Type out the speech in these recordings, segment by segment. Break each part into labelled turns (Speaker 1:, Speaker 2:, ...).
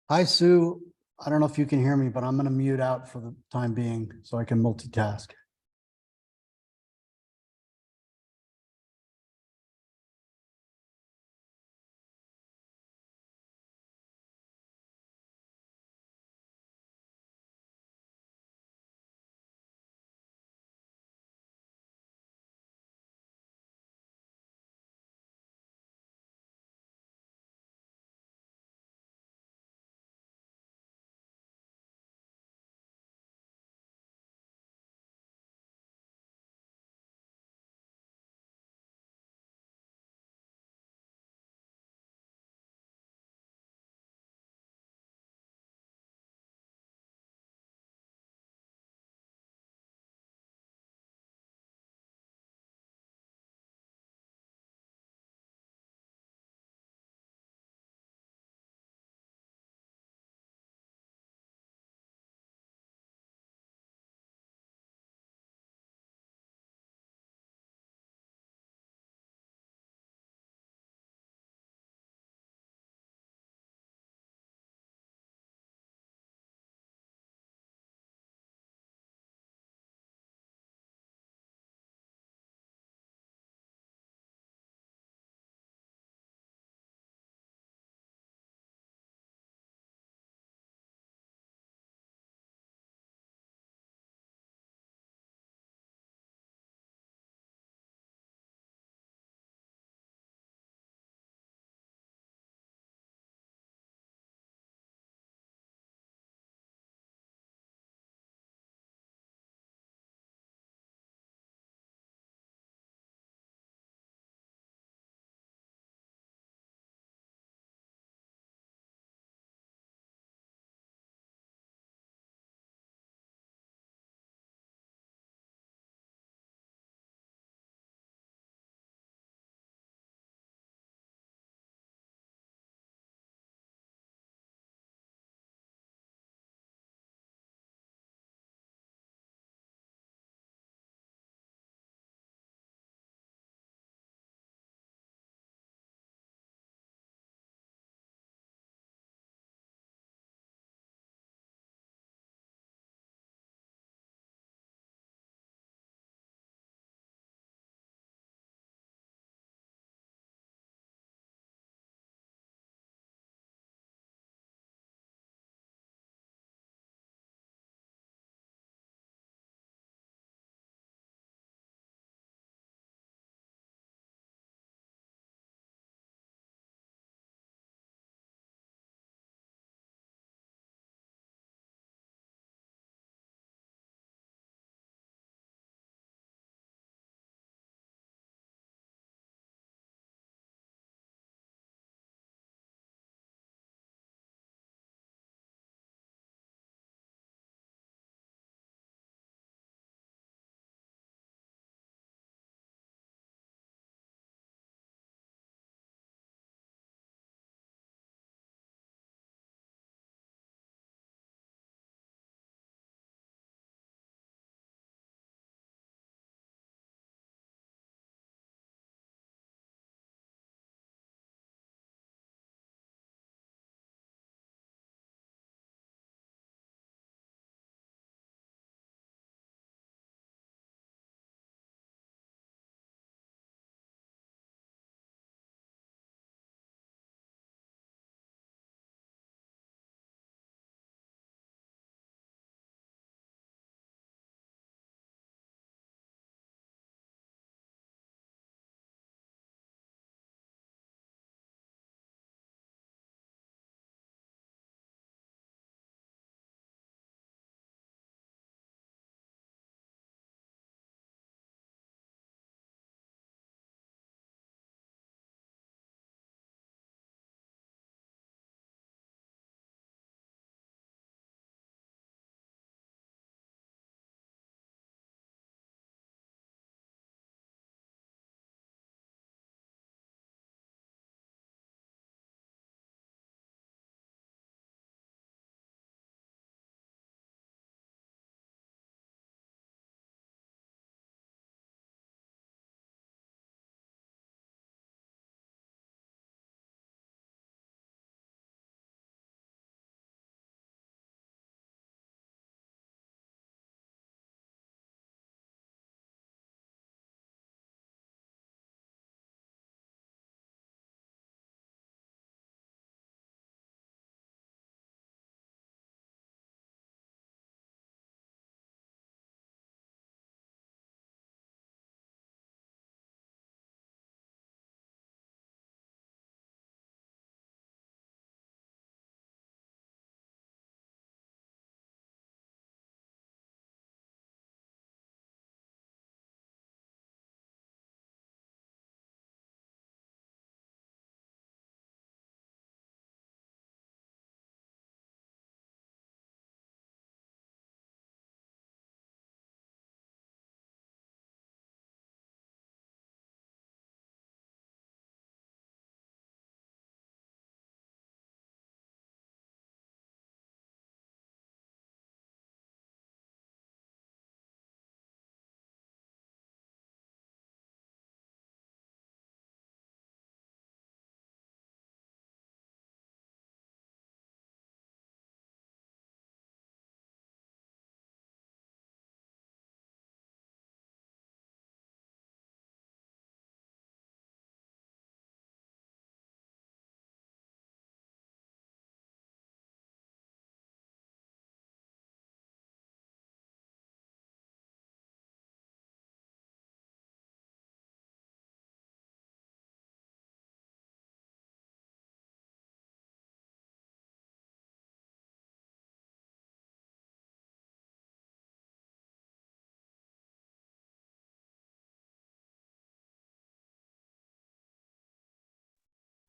Speaker 1: Hi, Sue. I don't know if you can hear me, but I'm going to mute out for the time being so I can multitask.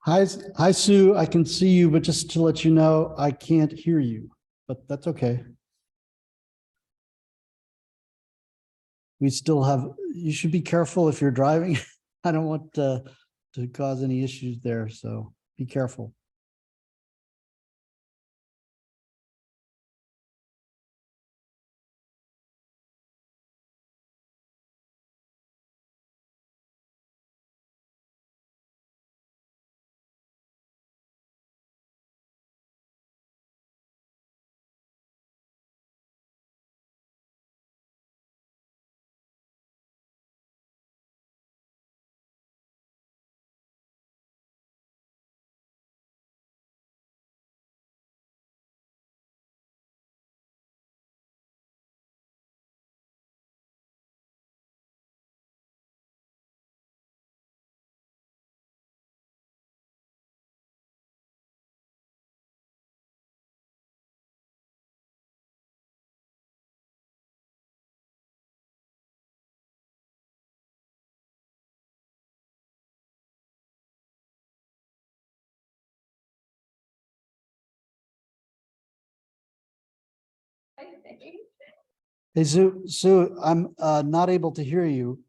Speaker 1: Hi, Sue. I can see you, but just to let you know, I can't hear you, but that's okay. We still have, you should be careful if you're driving. I don't want to cause any issues there, so be careful. Hey, Sue, I'm not able to hear you.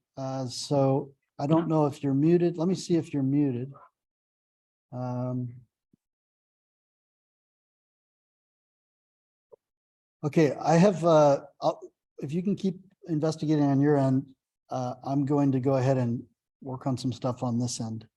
Speaker 1: So I don't know if you're muted. Let me see if you're muted. Um, Okay, I have, if you can keep investigating on your end, I'm going to go ahead and work on some stuff on this end.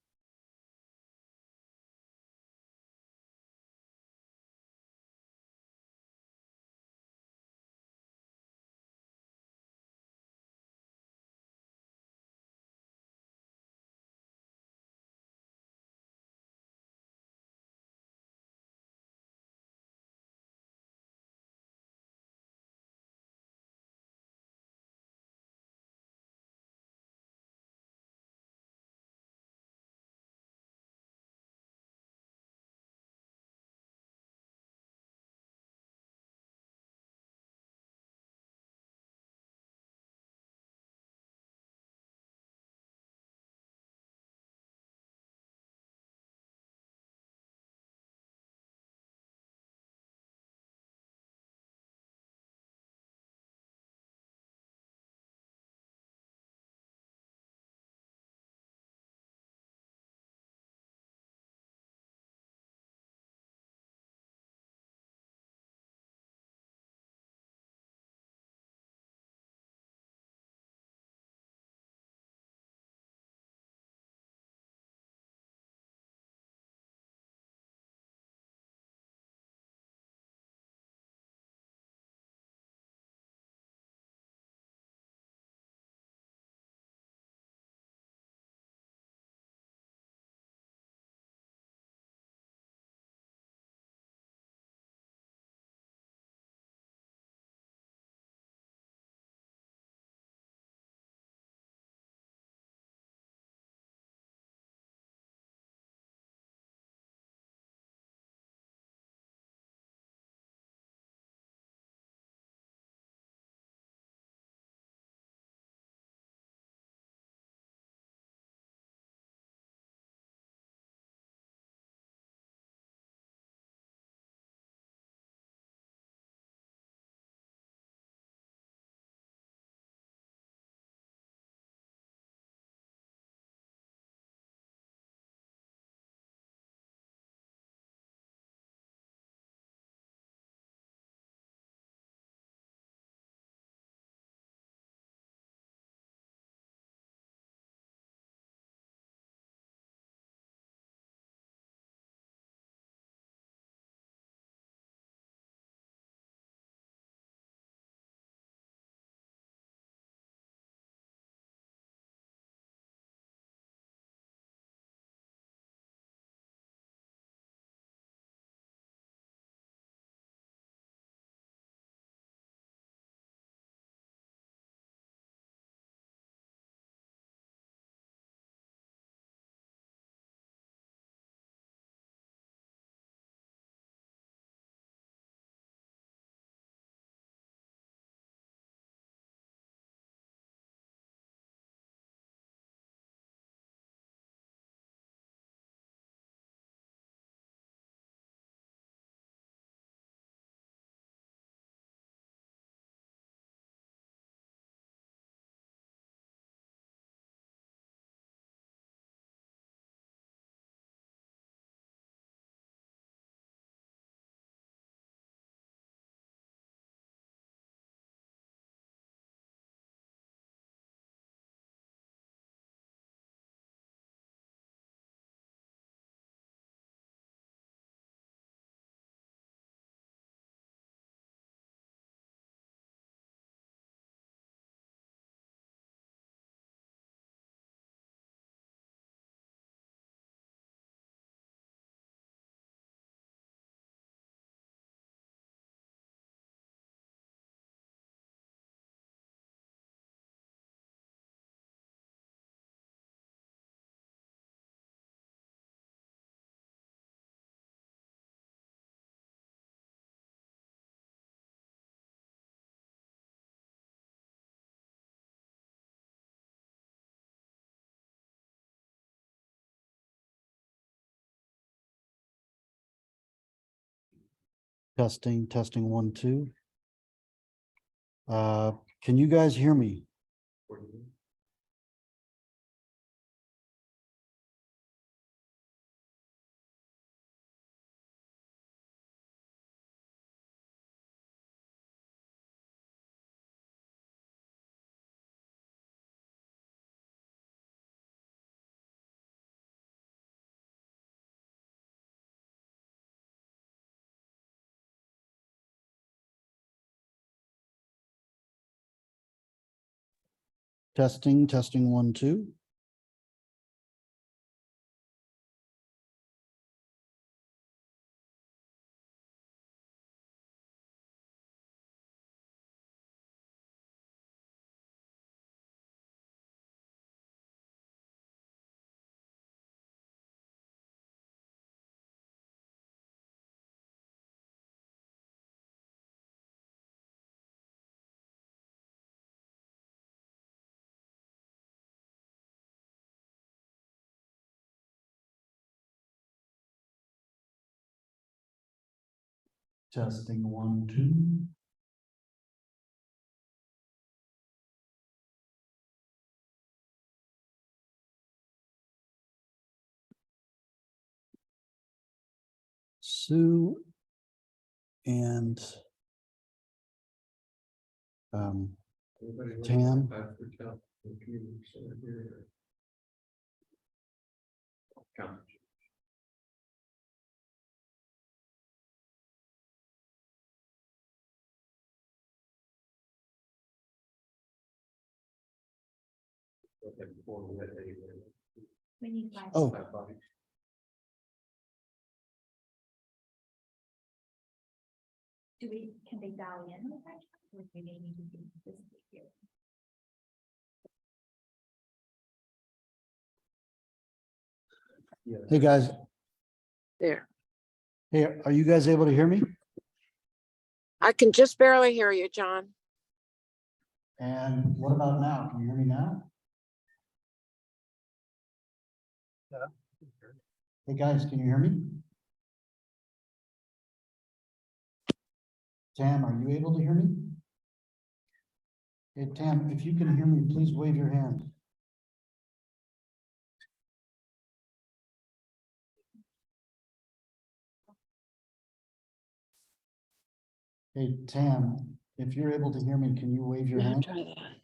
Speaker 1: Testing, testing, 1, 2. Can you guys hear me? Testing, testing, 1, 2. Testing, 1, 2. Sue and Tam.
Speaker 2: We need 5.
Speaker 1: Oh,
Speaker 2: Can they dial in with that? Or do they need to do this here?
Speaker 1: hey guys,
Speaker 3: There.
Speaker 1: hey, are you guys able to hear me?
Speaker 3: I can just barely hear you, John.
Speaker 1: And what about now? Can you hear me now? Hey guys, can you hear me? Tam, are you able to hear me? Hey Tam, if you can hear me, please wave your hand. Hey Tam, if you're able to hear me, can you wave your
Speaker 3: Now
Speaker 1: hand?
Speaker 3: try that.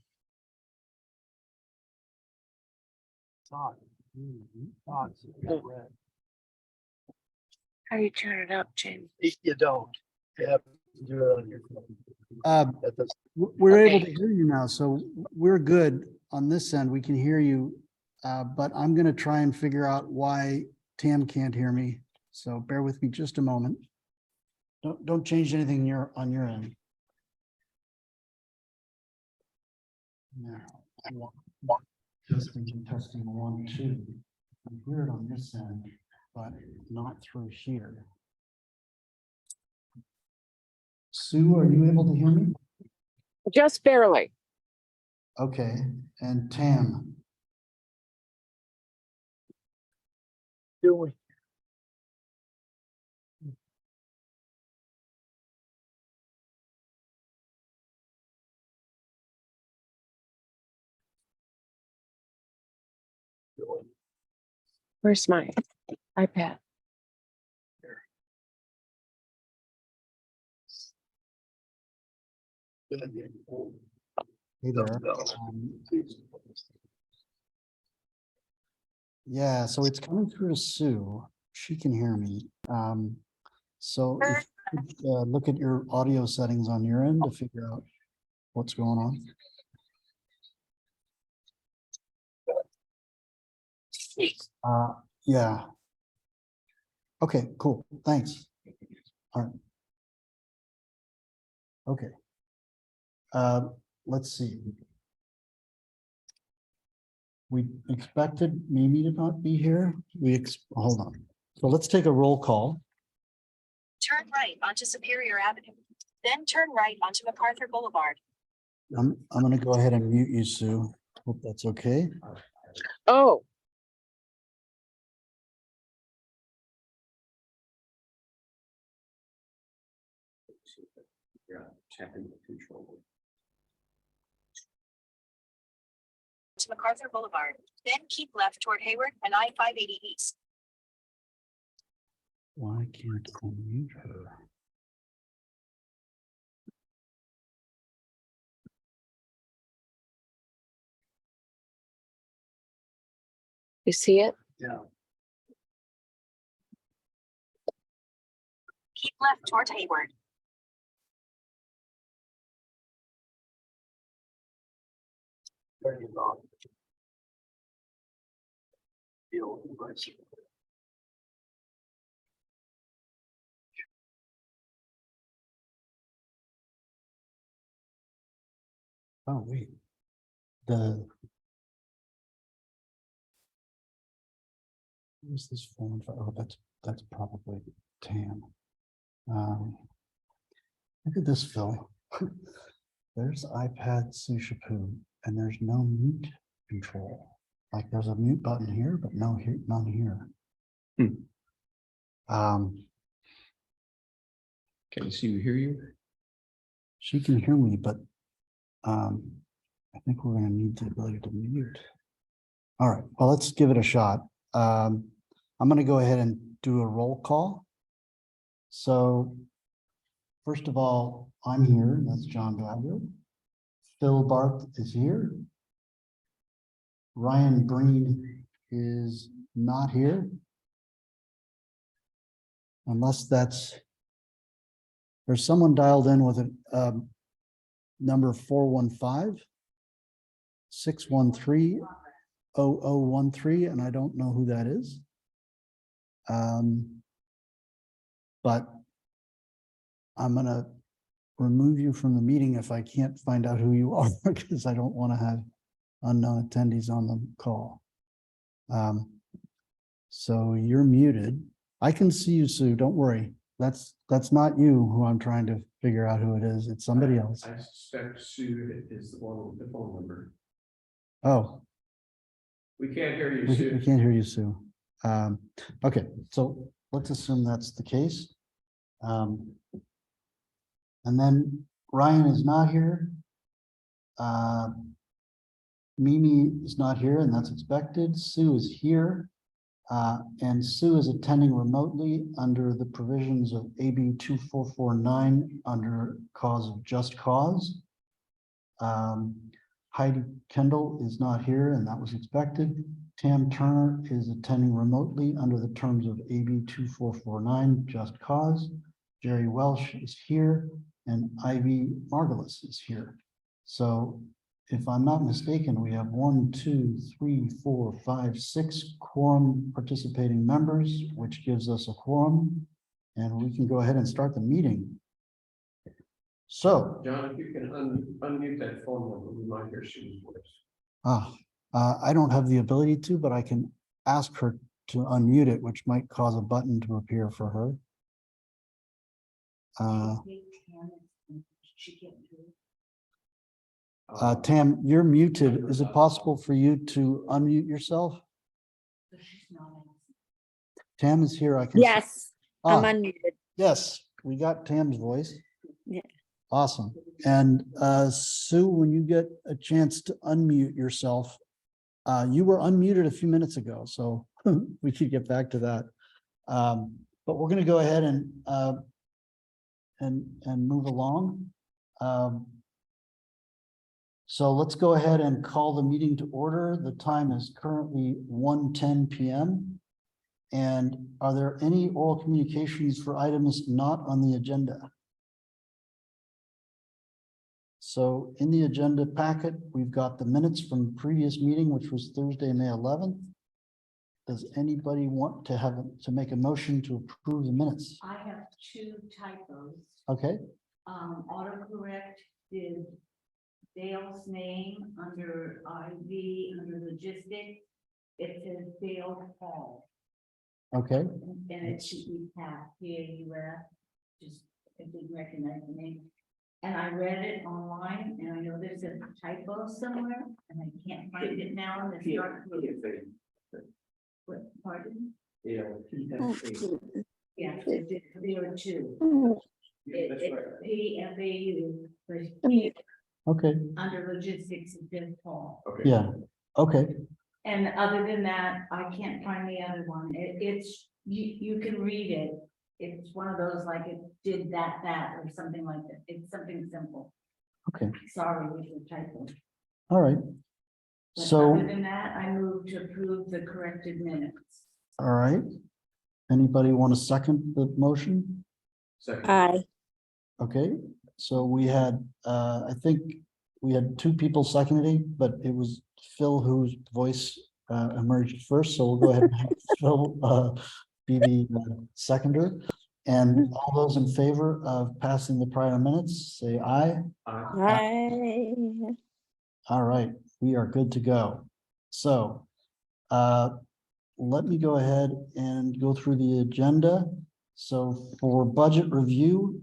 Speaker 3: How do you turn it up, James?
Speaker 4: You don't. You have to do it on your phone. That does-
Speaker 1: We're able
Speaker 3: Okay.
Speaker 1: to hear you now, so we're good on this end. We can hear you. But I'm gonna try and figure out why Tam can't hear me. So bear with me just a moment. Don't change anything on your end. Now, testing, 1, 2. I can hear it on this end, but not through here. Sue, are you able to hear me?
Speaker 3: Just barely.
Speaker 1: Okay, and Tam,
Speaker 4: Doing.
Speaker 3: Where's my iPad?
Speaker 1: hey there. Yeah, so it's coming through to Sue. She can hear me. So if you could, look at your audio settings on your end to figure out what's going on. Yeah. Okay, cool. Thanks. All right. Okay. Let's see. We expected Mimi to not be here. Hold on. So let's take a roll call.
Speaker 5: Turn right onto Superior Avenue, then turn right onto MacArthur Boulevard.
Speaker 1: I'm gonna go ahead and mute you, Sue. Hope that's okay.
Speaker 3: Oh,
Speaker 5: To MacArthur Boulevard, then keep left toward Hayward and I-580 East.
Speaker 1: Why can't I mute her?
Speaker 3: You see it?
Speaker 4: Yeah.
Speaker 5: Keep left toward Hayward.
Speaker 4: Turn it on. Feel right.
Speaker 1: Oh, wait. The. Who's this phone? Oh, that's probably Tam. Look at this, Phil. There's iPad Sushapu, and there's no mute control. Like there's a mute button here, but no here, none here.
Speaker 6: Can she hear you?
Speaker 1: She can hear me, but I think we're gonna need the ability to mute. All right, well, let's give it a shot. I'm gonna go ahead and do a roll call. So first of all, I'm here, that's John Bradley. Phil Barth is here. Ryan Breen is not here. Unless that's, there's someone dialed in with a number 415-613-0013, and I don't know who that is. But I'm gonna remove you from the meeting if I can't find out who you are, because I don't want to have unknown attendees on the call. So you're muted. I can see you, Sue. Don't worry. That's not you who I'm trying to figure out who it is. It's somebody else.
Speaker 6: I suspect Sue is the one with the phone number.
Speaker 1: Oh,
Speaker 6: We can't hear you,
Speaker 1: we
Speaker 6: Sue.
Speaker 1: can't hear you, Sue. Okay, so let's assume that's the case. And then Ryan is not here. Mimi is not here, and that's expected. Sue is here. And Sue is attending remotely under the provisions of AB 2449 under cause of just cause. Heidi Kendall is not here, and that was expected. Tam Turner is attending remotely under the terms of AB 2449 just cause. Jerry Welsh is here, and Ivy Margulis is here. So if I'm not mistaken, we have 1, 2, 3, 4, 5, 6 quorum participating members, which gives us a quorum, and we can go ahead and start the meeting. So,
Speaker 6: John, if you can unmute that phone number, we might hear Sue's voice.
Speaker 1: I don't have the ability to, but I can ask her to unmute it, which might cause a button to appear for her. Tam, you're muted. Is it possible for you to unmute yourself? Tam is here. I can.
Speaker 7: Yes, I'm
Speaker 1: Ah,
Speaker 7: unmuted.
Speaker 1: yes, we got Tam's voice.
Speaker 7: Yeah.
Speaker 1: Awesome. And Sue, when you get a chance to unmute yourself, you were unmuted a few minutes ago, so we could get back to that. But we're going to go ahead and move along. So let's go ahead and call the meeting to order. The time is currently 1:10 p.m. And are there any oral communications for items not on the agenda? So in the agenda packet, we've got the minutes from the previous meeting, which was Thursday, May 11th. Does anybody want to make a motion to approve the minutes?
Speaker 2: I have two typos.
Speaker 1: Okay,
Speaker 2: Autocorrect is Dale's name under IV, under logistics. It says Dale Hall,
Speaker 1: okay,
Speaker 2: and it should be PAUS, just, I didn't recognize the name. And I read it online, and I know there's a typo somewhere, and I can't find it now in the start. What, pardon?
Speaker 6: Yeah.
Speaker 2: Yeah, there are two.
Speaker 6: Yeah, that's right.
Speaker 2: PFAU, but
Speaker 1: Okay,
Speaker 2: under logistics is just Paul.
Speaker 6: Okay.
Speaker 1: yeah, okay,
Speaker 2: And other than that, I can't find the other one. It's, you can read it. It's one of those like it did that, or something like that. It's something simple.
Speaker 1: okay,
Speaker 2: Sorry, it's a typo.
Speaker 1: all right.
Speaker 2: But
Speaker 1: So,
Speaker 2: other than that, I move to approve the corrected minutes.
Speaker 1: all right. Anybody want to second the motion?
Speaker 6: Second.
Speaker 3: Aye.
Speaker 1: Okay, so we had, I think we had two people seconding, but it was Phil whose voice emerged first, so we'll go ahead and have Phil be the seconder. And all those in favor of passing the prior minutes, say aye.
Speaker 3: Aye.
Speaker 1: All right, we are good to go. So let me go ahead and go through the agenda. So for budget review,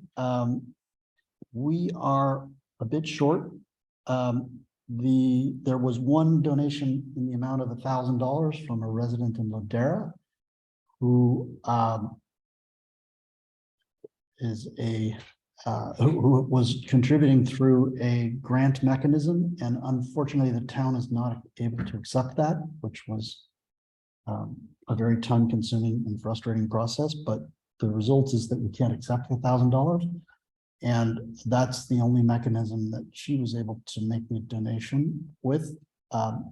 Speaker 1: we are a bit short. There was one donation in the amount of $1,000 from a resident in Ladera who is who was contributing through a grant mechanism, and unfortunately the town is not able to accept that, which was a very time-consuming and frustrating process, but the result is that we can't accept $1,000. And that's the only mechanism that she was able to make the donation with.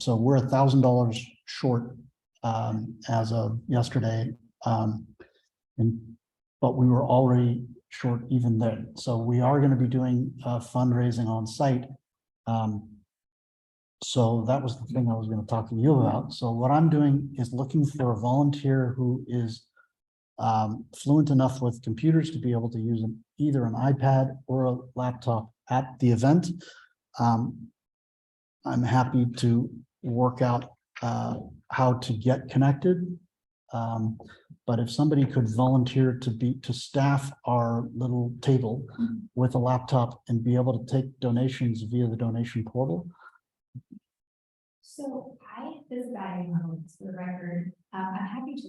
Speaker 1: So we're $1,000 short as of yesterday. But we were already short even then. So we are going to be doing fundraising on site. So that was the thing I was going to talk to you about. So what I'm doing is looking for a volunteer who is fluent enough with computers to be able to use either an iPad or a laptop at the event. I'm happy to work out how to get connected. But if somebody could volunteer to staff our little table with a laptop and be able to take donations via the donation portal.
Speaker 7: So this guy knows for the record, I'm happy to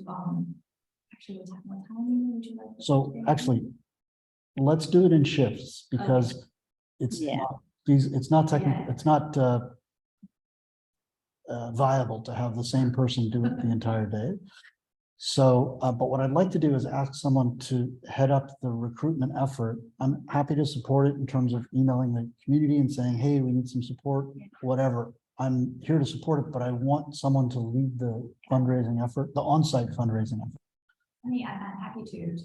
Speaker 7: actually, what time would you like? to
Speaker 1: So
Speaker 7: do?
Speaker 1: actually, let's do it in shifts because it's
Speaker 3: Yeah.
Speaker 1: not, it's not technical,
Speaker 7: Yeah.
Speaker 1: it's not viable to have the same person do it the entire day. So, but what I'd like to do is ask someone to head up the recruitment effort. I'm happy to support it in terms of emailing the community and saying, hey, we need some support, whatever. I'm here to support it, but I want someone to lead the fundraising effort, the on-site fundraising effort.
Speaker 7: I mean, I'm happy to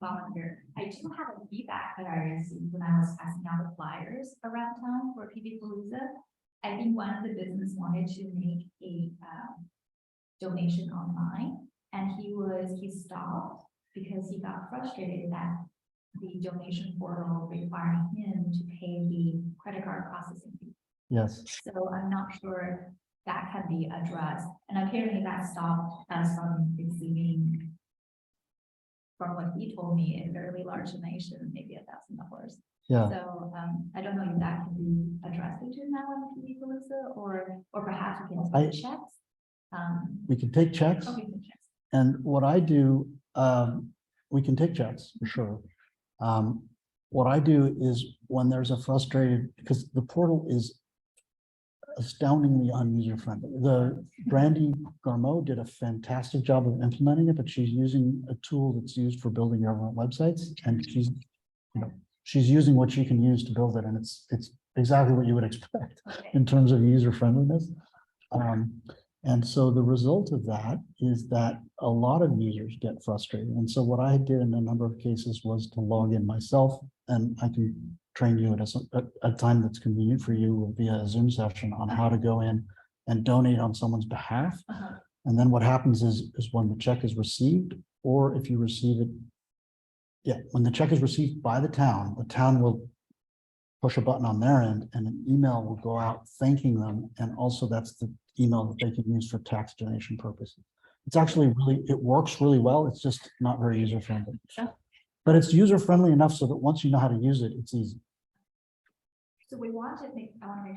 Speaker 7: volunteer. I do have a feedback that I received when I was passing out the flyers around town for PB Palooza. I think one of the business wanted to make a donation online, and he stopped because he got frustrated that the donation portal required him to pay the credit card processing fee.
Speaker 1: Yes.
Speaker 7: So I'm not sure that can be addressed, and apparently that stopped us from receiving, from what he told me, a fairly large donation, maybe $1,000.
Speaker 1: Yeah.
Speaker 7: So I don't know if that can be addressed between now and PB Palooza, or perhaps we can
Speaker 1: I-
Speaker 7: take checks.
Speaker 1: We can take checks.
Speaker 7: Okay, checks.
Speaker 1: And what I do, we can take checks for sure. What I do is when there's a frustrated, because the portal is astoundingly unuser friendly. The Brandy Garmeau did a fantastic job of implementing it, but she's using a tool that's used for building government websites, and she's using what she can use to build it, and it's exactly what you would expect
Speaker 7: Okay.
Speaker 1: in terms of user friendliness. And so the result of that is that a lot of users get frustrated. And so what I did in a number of cases was to log in myself, and I can train you at a time that's convenient for you via a Zoom session on how to go in and donate on someone's behalf.
Speaker 7: Uh-huh.
Speaker 1: And then what happens is when the check is received, or if you receive it, when the check is received by the town will push a button on their end and an email will go out thanking them. And also that's the email that they can use for tax donation purposes. It's actually it works really well. It's just not very user friendly.
Speaker 7: Sure.
Speaker 1: But it's user friendly enough so that once you know how to use it, it's easy.
Speaker 7: So I want to make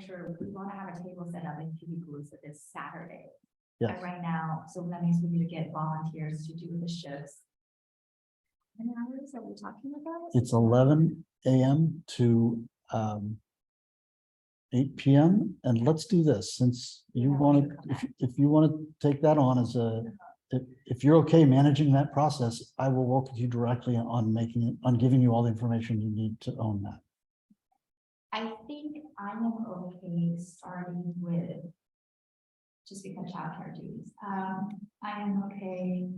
Speaker 7: sure we want to have a table set up in PB Palooza this Saturday.
Speaker 1: Yes.
Speaker 7: And right now, so that means we need to get volunteers to do the shifts. hours that we're talking about?
Speaker 1: It's 11 AM to 8 PM. And let's do this, since you
Speaker 7: Yeah.
Speaker 1: want to, if you want to take that on as a, if you're okay managing that process, I will work with you directly on making it, on giving you all the information you need to own that.
Speaker 7: I think I am okay starting with just because childcare duties. I am okay.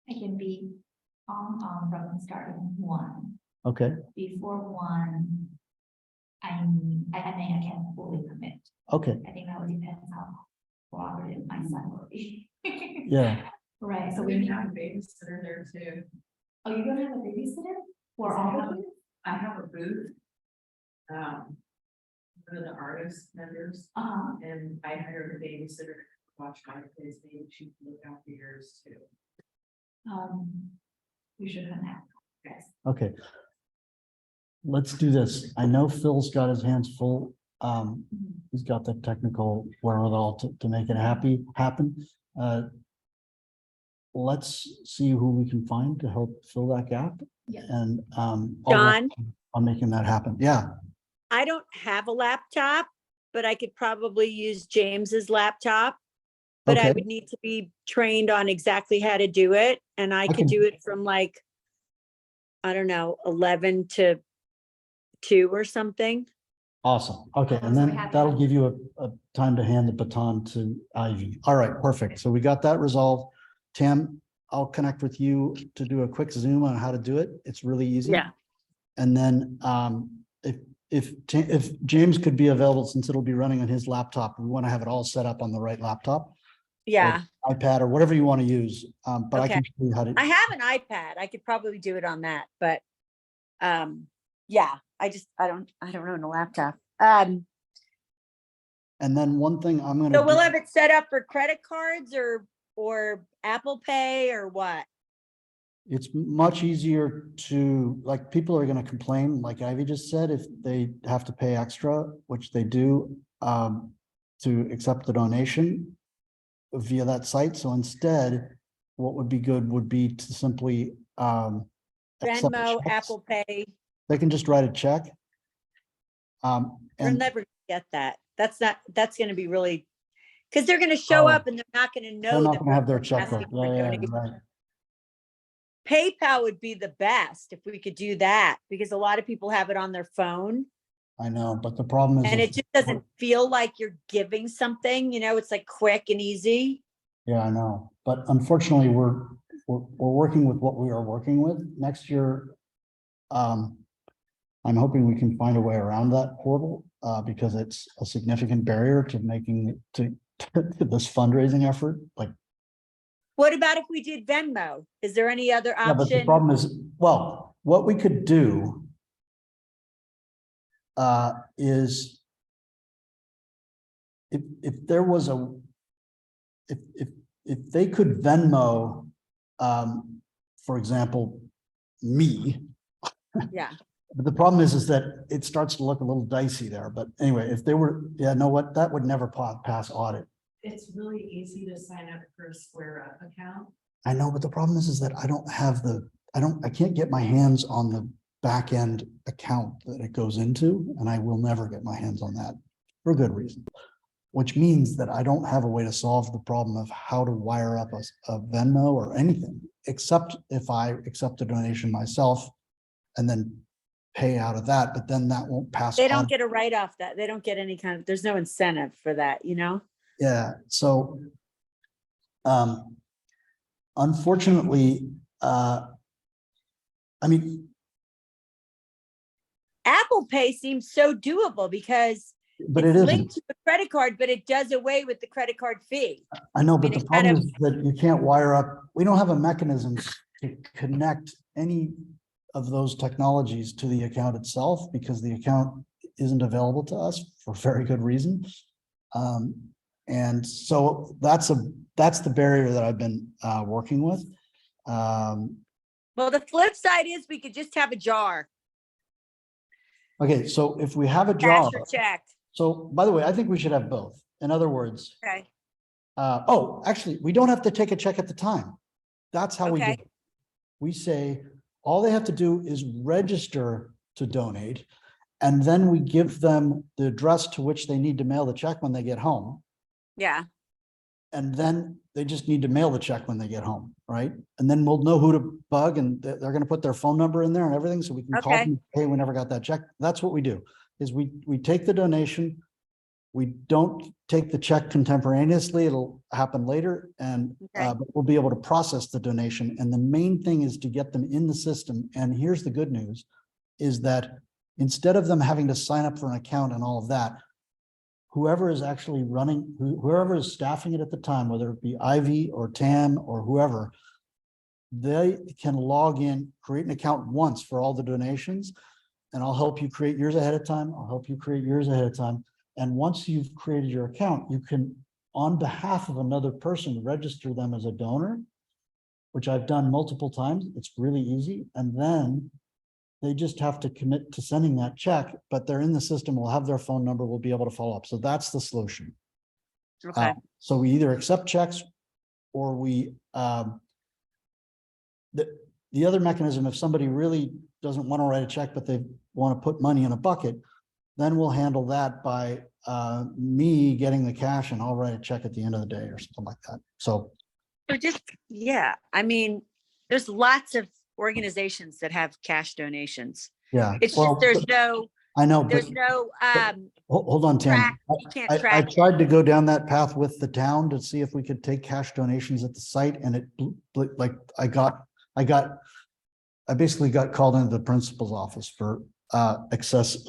Speaker 7: I can be on from starting 1.
Speaker 1: Okay,
Speaker 7: Before 1, I mean, I can't fully commit.
Speaker 1: okay,
Speaker 7: I think that would depend how cooperative my son will be.
Speaker 1: yeah.
Speaker 7: Right, so
Speaker 8: We
Speaker 7: we
Speaker 8: have a
Speaker 7: have,
Speaker 8: babysitter there too.
Speaker 7: oh, you're gonna have a babysitter for all of you?
Speaker 8: I have a booth. For the artist vendors, and I hired a babysitter to watch my kids, maybe she can look after yours too.
Speaker 7: We should connect, yes.
Speaker 1: Okay. Let's do this. I know Phil's got his hands full. He's got the technical wherewithal to make it happen. Let's see who we can find to help fill that gap.
Speaker 7: Yeah.
Speaker 1: And I'll
Speaker 9: John?
Speaker 1: work on making that happen. Yeah,
Speaker 9: I don't have a laptop, but I could probably use James's laptop. But I
Speaker 1: Okay.
Speaker 9: would need to be trained on exactly how to do it, and I
Speaker 1: can-
Speaker 9: could do it from like, I don't know, 11 to 2 or something.
Speaker 1: awesome. Okay, and
Speaker 7: So we
Speaker 1: then
Speaker 7: have
Speaker 1: that'll
Speaker 7: that.
Speaker 1: give you a time to hand the baton to Ivy. All right, perfect. So we got that resolved. Tam, I'll connect with you to do a quick Zoom on how to do it. It's really easy.
Speaker 9: Yeah.
Speaker 1: And then if James could be available, since it'll be running on his laptop, we want to have it all set up on the right laptop,
Speaker 9: Yeah,
Speaker 1: iPad, or whatever you want to use. But I can
Speaker 9: Okay.
Speaker 1: show you how to.
Speaker 9: I have an iPad. I could probably do it on that, but yeah, I don't own a laptop.
Speaker 1: And then one thing I'm gonna.
Speaker 9: So we'll
Speaker 1: do-
Speaker 9: have it set up for credit cards or Apple Pay or what?
Speaker 1: It's much easier to, like, people are gonna complain, like Ivy just said, if they have to pay extra, which they do, to accept the donation via that site. So instead, what would be good would be to simply accept
Speaker 9: Venmo,
Speaker 1: checks.
Speaker 9: Apple Pay.
Speaker 1: They can just write a check.
Speaker 9: We're
Speaker 1: And
Speaker 9: never gonna get that. That's gonna be really, because they're gonna show
Speaker 1: Oh.
Speaker 9: up and they're not gonna
Speaker 1: they're
Speaker 9: know
Speaker 1: not
Speaker 9: that
Speaker 1: gonna have their
Speaker 9: we're
Speaker 1: checkbook.
Speaker 9: asking for
Speaker 1: Yeah, yeah,
Speaker 9: donation.
Speaker 1: right.
Speaker 9: PayPal would be the best if we could do that, because a lot of people have it on their phone
Speaker 1: I know, but the problem is.
Speaker 9: and it just doesn't feel like you're giving something, it's like quick and easy.
Speaker 1: Yeah, I know, but unfortunately, we're working with what we are working with next year. I'm hoping we can find a way around that portal, because it's a significant barrier to making, to this fundraising effort, like.
Speaker 9: What about if we did Venmo? Is there any other
Speaker 1: Yeah, but the
Speaker 9: option?
Speaker 1: problem is, well, what we could do is if there was a, if they could Venmo, for example, me,
Speaker 9: Yeah,
Speaker 1: but the problem is that it starts to look a little dicey there. But anyway, if they were, yeah, know what, that would never pass audit.
Speaker 8: It's really easy to sign up for a Square Up account.
Speaker 1: I know, but the problem is that I don't have I can't get my hands on the back end account that it goes into, and I will never get my hands on that for a good reason. Which means that I don't have a way to solve the problem of how to wire up a Venmo or anything, except if I accept a donation myself and then pay out of that, but then that won't pass.
Speaker 9: they don't
Speaker 1: audit.
Speaker 9: get a write-off that, they don't get any there's no incentive for that,
Speaker 1: Yeah, so unfortunately, I mean,
Speaker 9: Apple Pay seems so doable because
Speaker 1: but
Speaker 9: it's
Speaker 1: it
Speaker 9: linked
Speaker 1: isn't.
Speaker 9: to the credit card, but it does away with the credit card fee.
Speaker 1: I know, but
Speaker 9: mean,
Speaker 1: the
Speaker 9: it kind
Speaker 1: problem
Speaker 9: of-
Speaker 1: is that you can't wire up, we don't have a mechanism to connect any of those technologies to the account itself, because the account isn't available to us for very good reason. And so that's the barrier that I've been working with.
Speaker 9: Well, the flip side is we could just have a jar,
Speaker 1: Okay, so if we have a
Speaker 9: cash
Speaker 1: jar,
Speaker 9: or check.
Speaker 1: so by the way, I think we should have both. In other words,
Speaker 9: Okay,
Speaker 1: oh, actually, we don't have to take a check at the time. That's how we do
Speaker 9: Okay.
Speaker 1: it. we say, all they have to do is register to donate. And then we give them the address to which they need to mail the check when they get home.
Speaker 9: Yeah,
Speaker 1: And then they just need to mail the check when they get home, right? And then we'll know who to bug, and they're gonna put their phone number in there and everything, so we can call
Speaker 9: Okay.
Speaker 1: them, hey, we never got that check. That's what we do, is we take the donation. We don't take the check contemporaneously, it'll happen later, and
Speaker 9: Okay.
Speaker 1: but we'll be able to process the donation. And the main thing is to get them in the system. And here's the good news, is that instead of them having to sign up for an account and all of that, whoever is actually running, whoever is staffing it at the time, whether it be Ivy or Tam or whoever, they can log in, create an account once for all the donations, and I'll help you create yours ahead of time. I'll help you create yours ahead of time. And once you've created your account, you can, on behalf of another person, register them as a donor, which I've done multiple times. It's really easy. And then they just have to commit to sending that check, but they're in the system, we'll have their phone number, we'll be able to follow up. So that's the solution.
Speaker 9: okay,
Speaker 1: So we either accept checks or we, the other mechanism, if somebody really doesn't want to write a check, but they want to put money in a bucket, then we'll handle that by me getting the cash, and I'll write a check at the end of the day or something like that. So,
Speaker 9: so just, yeah, I mean, there's lots of organizations that have cash donations.
Speaker 1: yeah.
Speaker 9: It's
Speaker 1: Well,
Speaker 9: just, there's no,
Speaker 1: I know, but
Speaker 9: there's no,
Speaker 1: hold on, Tim.
Speaker 9: track, you can't
Speaker 1: I
Speaker 9: track.
Speaker 1: tried to go down that path with the town to see if we could take cash donations at the site, and I basically got called into the principal's office for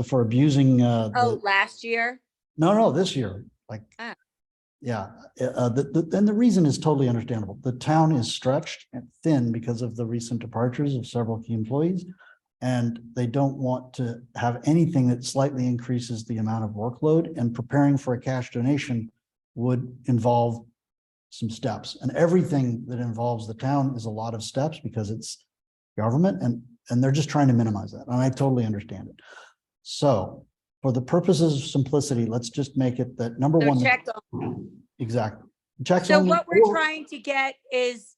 Speaker 1: for abusing
Speaker 9: Oh, last year?
Speaker 1: no, this year, like.
Speaker 9: Ah.
Speaker 1: Yeah, and the reason is totally understandable. The town is stretched and thin because of the recent departures of several key employees. And they don't want to have anything that slightly increases the amount of workload, and preparing for a cash donation would involve some steps. And everything that involves the town is a lot of steps because it's government, and they're just trying to minimize that. And I totally understand it. So for the purposes of simplicity, let's just make it that number
Speaker 9: So
Speaker 1: one.
Speaker 9: check.
Speaker 1: Exactly. Checks
Speaker 9: So
Speaker 1: only,
Speaker 9: what we're
Speaker 1: or-
Speaker 9: trying to get is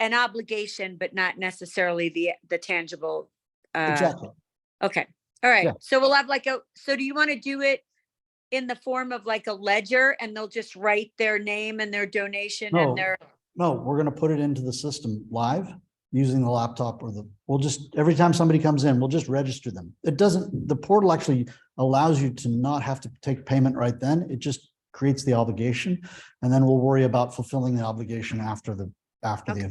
Speaker 9: an obligation, but not necessarily the tangible.
Speaker 1: Exactly.
Speaker 9: Okay, all right.
Speaker 1: Yeah.
Speaker 9: So we'll have so do you want to do it in the form of like a ledger, and they'll just write their name and their donation
Speaker 1: No.
Speaker 9: and their,
Speaker 1: No, we're gonna put it into the system live using the laptop, or we'll just, every time somebody comes in, we'll just register them. It doesn't, the portal actually allows you to not have to take payment right then. It just creates the obligation. And then we'll worry about fulfilling the obligation after the.
Speaker 9: Okay.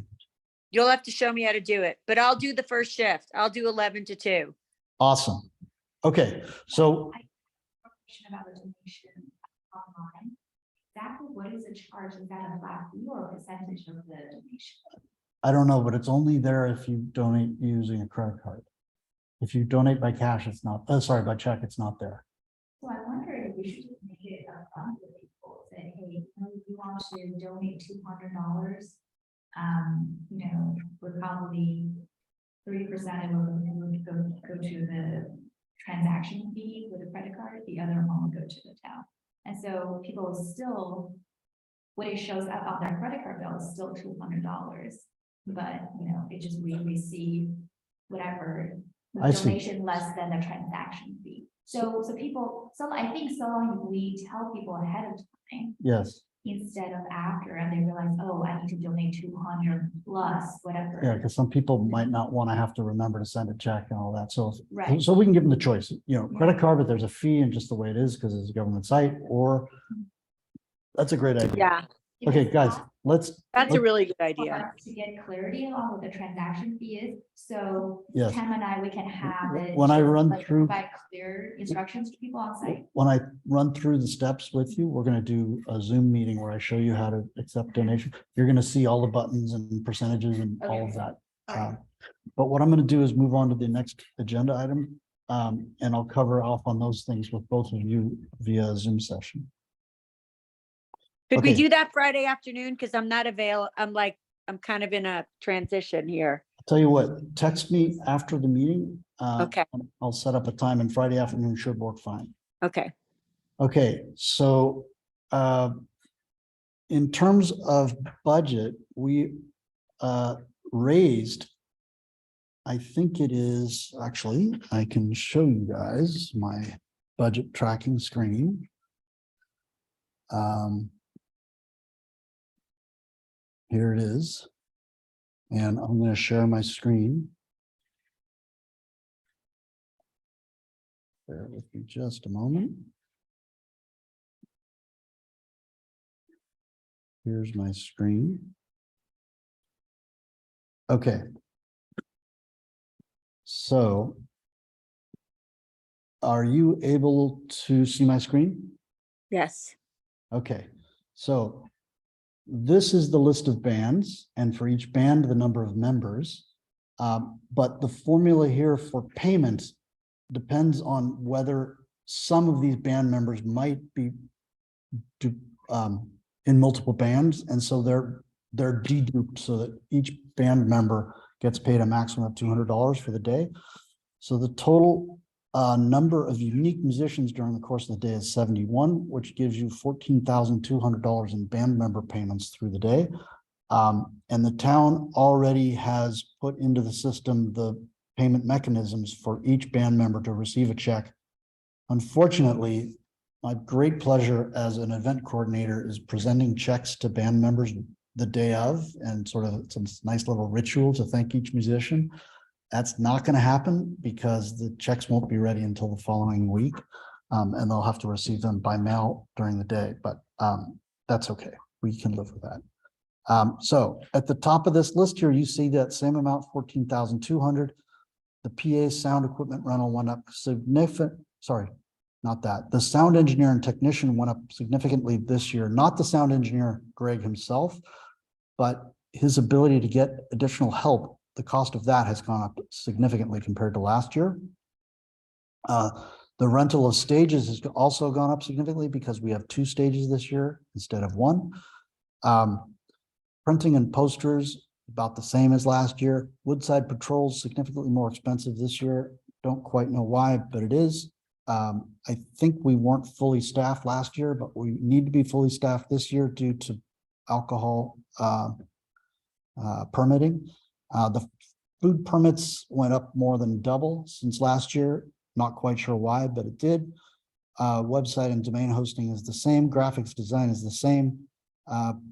Speaker 9: You'll have to show me how to do it, but I'll do the first shift. I'll do 11 to 2.
Speaker 1: Awesome. Okay, so
Speaker 7: Question about the donation online. Exactly what is the charge? Is that a flat fee or a percentage of the donation?
Speaker 1: I don't know, but it's only there if you donate using a credit card. If you donate by cash, it's not, sorry, by check, it's not there.
Speaker 7: So I wonder if we should just make it upfront with people, say, hey, if you want to donate $200, we're probably 3% of it would go to the transaction fee with a credit card, the other one would go to the town. And so people still, what it shows up on their credit card bill is still $200. But, it just, we receive whatever the
Speaker 1: I see.
Speaker 7: donation less than the transaction fee. So people, I think so long we tell people ahead of time
Speaker 1: Yes,
Speaker 7: instead of after, and they realize, oh, I need to donate 200 plus whatever.
Speaker 1: yeah, because some people might not want to have to remember to send a check and all that. So
Speaker 7: Right.
Speaker 1: So we can give them the choice, credit card, but there's a fee, and just the way it is because it's a government site, or that's a great idea.
Speaker 9: Yeah,
Speaker 1: Okay, guys,
Speaker 9: that's a
Speaker 1: Let's-
Speaker 9: really good
Speaker 7: For
Speaker 9: idea.
Speaker 7: us to get clarity on what the transaction fee is, so
Speaker 1: Yes.
Speaker 7: Tam and I, we can have it.
Speaker 1: When I
Speaker 7: just,
Speaker 1: run
Speaker 7: like,
Speaker 1: through-
Speaker 7: provide clear instructions to people on site.
Speaker 1: When I run through the steps with you, we're gonna do a Zoom meeting where I show you how to accept donation. You're gonna see all the buttons and percentages and all of that. But what I'm gonna do is move on to the next agenda item. And I'll cover off on those things with both of you via Zoom session.
Speaker 9: Could we
Speaker 1: Okay.
Speaker 9: do that Friday afternoon? Because I'm not I'm kind of in a transition here.
Speaker 1: I'll tell you what, text me after the meeting.
Speaker 9: Okay.
Speaker 1: I'll set up a time, and Friday afternoon should work fine.
Speaker 9: Okay.
Speaker 1: Okay, so in terms of budget, we raised, I think it is, actually, I can show you guys my budget tracking screen. Here it is. And I'm going to share my screen. Bear with me just a moment. Here's my screen. Okay. So are you able to see my screen?
Speaker 9: Yes.
Speaker 1: Okay, so this is the list of bands, and for each band, the number of members. But the formula here for payments depends on whether some of these band members might be in multiple bands, and so they're deduped so that each band member gets paid a maximum of $200 for the day. So the total number of unique musicians during the course of the day is 71, which gives you $14,200 in band member payments through the day. And the town already has put into the system the payment mechanisms for each band member to receive a check. Unfortunately, my great pleasure as an event coordinator is presenting checks to band members the day of, and sort of it's a nice little ritual to thank each musician. That's not going to happen because the checks won't be ready until the following week, and they'll have to receive them by mail during the day, but that's okay. We can live with that. So at the top of this list here, you see that same amount, 14,200. The PA sound equipment rental went up not that. The sound engineer and technician went up significantly this year, not the sound engineer, Greg himself, but his ability to get additional help. The cost of that has gone up significantly compared to last year. The rental of stages has also gone up significantly because we have 2 stages this year instead of 1. Printing and posters, about the same as last year. Woodside patrols, significantly more expensive this year. Don't quite know why, but it is. I think we weren't fully staffed last year, but we need to be fully staffed this year due to alcohol permitting. The food permits went up more than double since last year. Not quite sure why, but it did. Website and domain hosting is the same. Graphics design is the same.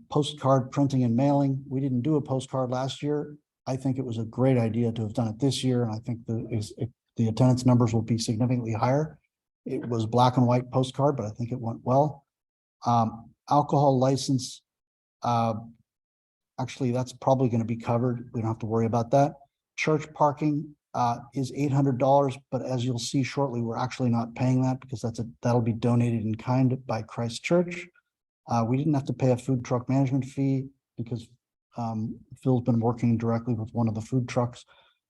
Speaker 1: Postcard printing and mailing. We didn't do a postcard last year. I think it was a great idea to have done it this year. And I think the attendance numbers will be significantly higher. It was black and white postcard, but I think it went well. Alcohol license. Actually, that's probably going to be covered. We don't have to worry about that. Church parking is $800, but as you'll see shortly, we're actually not paying that because that'll be donated in kind by Christ Church. We didn't have to pay a food truck management fee because Phil's been working directly with one of the food trucks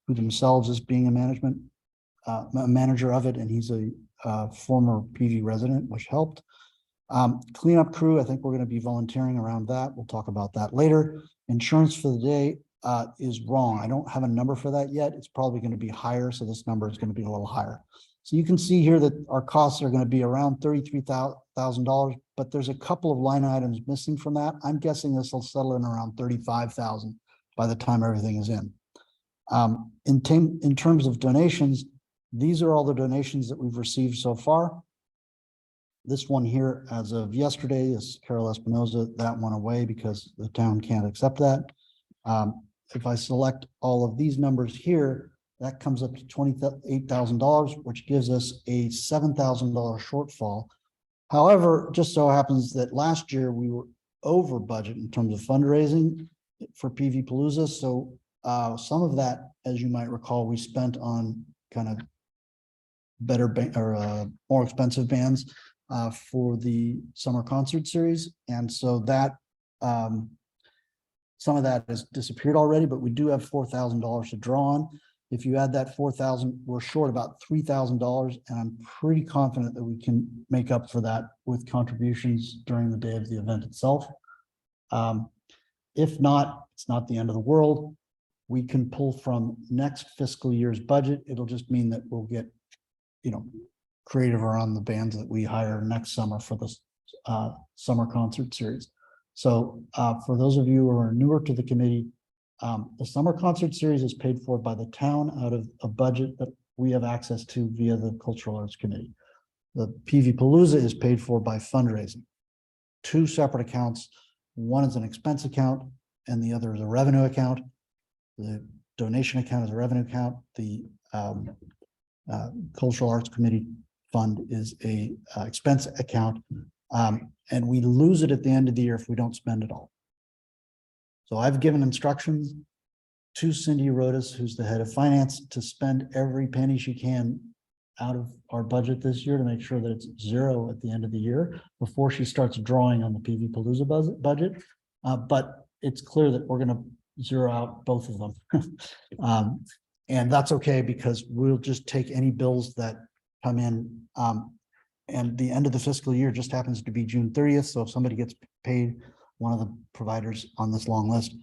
Speaker 1: who themselves is being a manager of it, and he's a former PV resident, which helped. Cleanup crew, I think we're going to be volunteering around that. We'll talk about that later. Insurance for the day is wrong. I don't have a number for that yet. It's probably going to be higher, so this number is going to be a little higher. So you can see here that our costs are going to be around $33,000, but there's a couple of line items missing from that. I'm guessing this will settle in around $35,000 by the time everything is in. In terms of donations, these are all the donations that we've received so far. This one here, as of yesterday, is Carol Espinoza. That went away because the town can't accept that. If I select all of these numbers here, that comes up to $28,000, which gives us a $7,000 shortfall. However, just so happens that last year we were over budget in terms of fundraising for PV Palooza. So some of that, as you might recall, we spent on kind of better more expensive bands for the summer concert series. And so that some of that has disappeared already, but we do have $4,000 to draw on. If you add that 4,000, we're short about $3,000, and I'm pretty confident that we can make up for that with contributions during the day of the event itself. If not, it's not the end of the world. We can pull from next fiscal year's budget. It'll just mean that we'll get, creative around the bands that we hire next summer for this summer concert series. So for those of you who are newer to the committee, the summer concert series is paid for by the town out of a budget that we have access to via the Cultural Arts Committee. The PV Palooza is paid for by fundraising. Two separate accounts. One is an expense account and the other is a revenue account. The donation account is a revenue account. The Cultural Arts Committee fund is a expense account. And we lose it at the end of the year if we don't spend it all. So I've given instructions to Cindy Rodas, who's the head of finance, to spend every penny she can out of our budget this year to make sure that it's zero at the end of the year before she starts drawing on the PV Palooza budget. But it's clear that we're going to zero out both of them. And that's okay because we'll just take any bills that come in. And the end of the fiscal year just happens to be June 30th. So if somebody gets paid, one of the providers on this long list,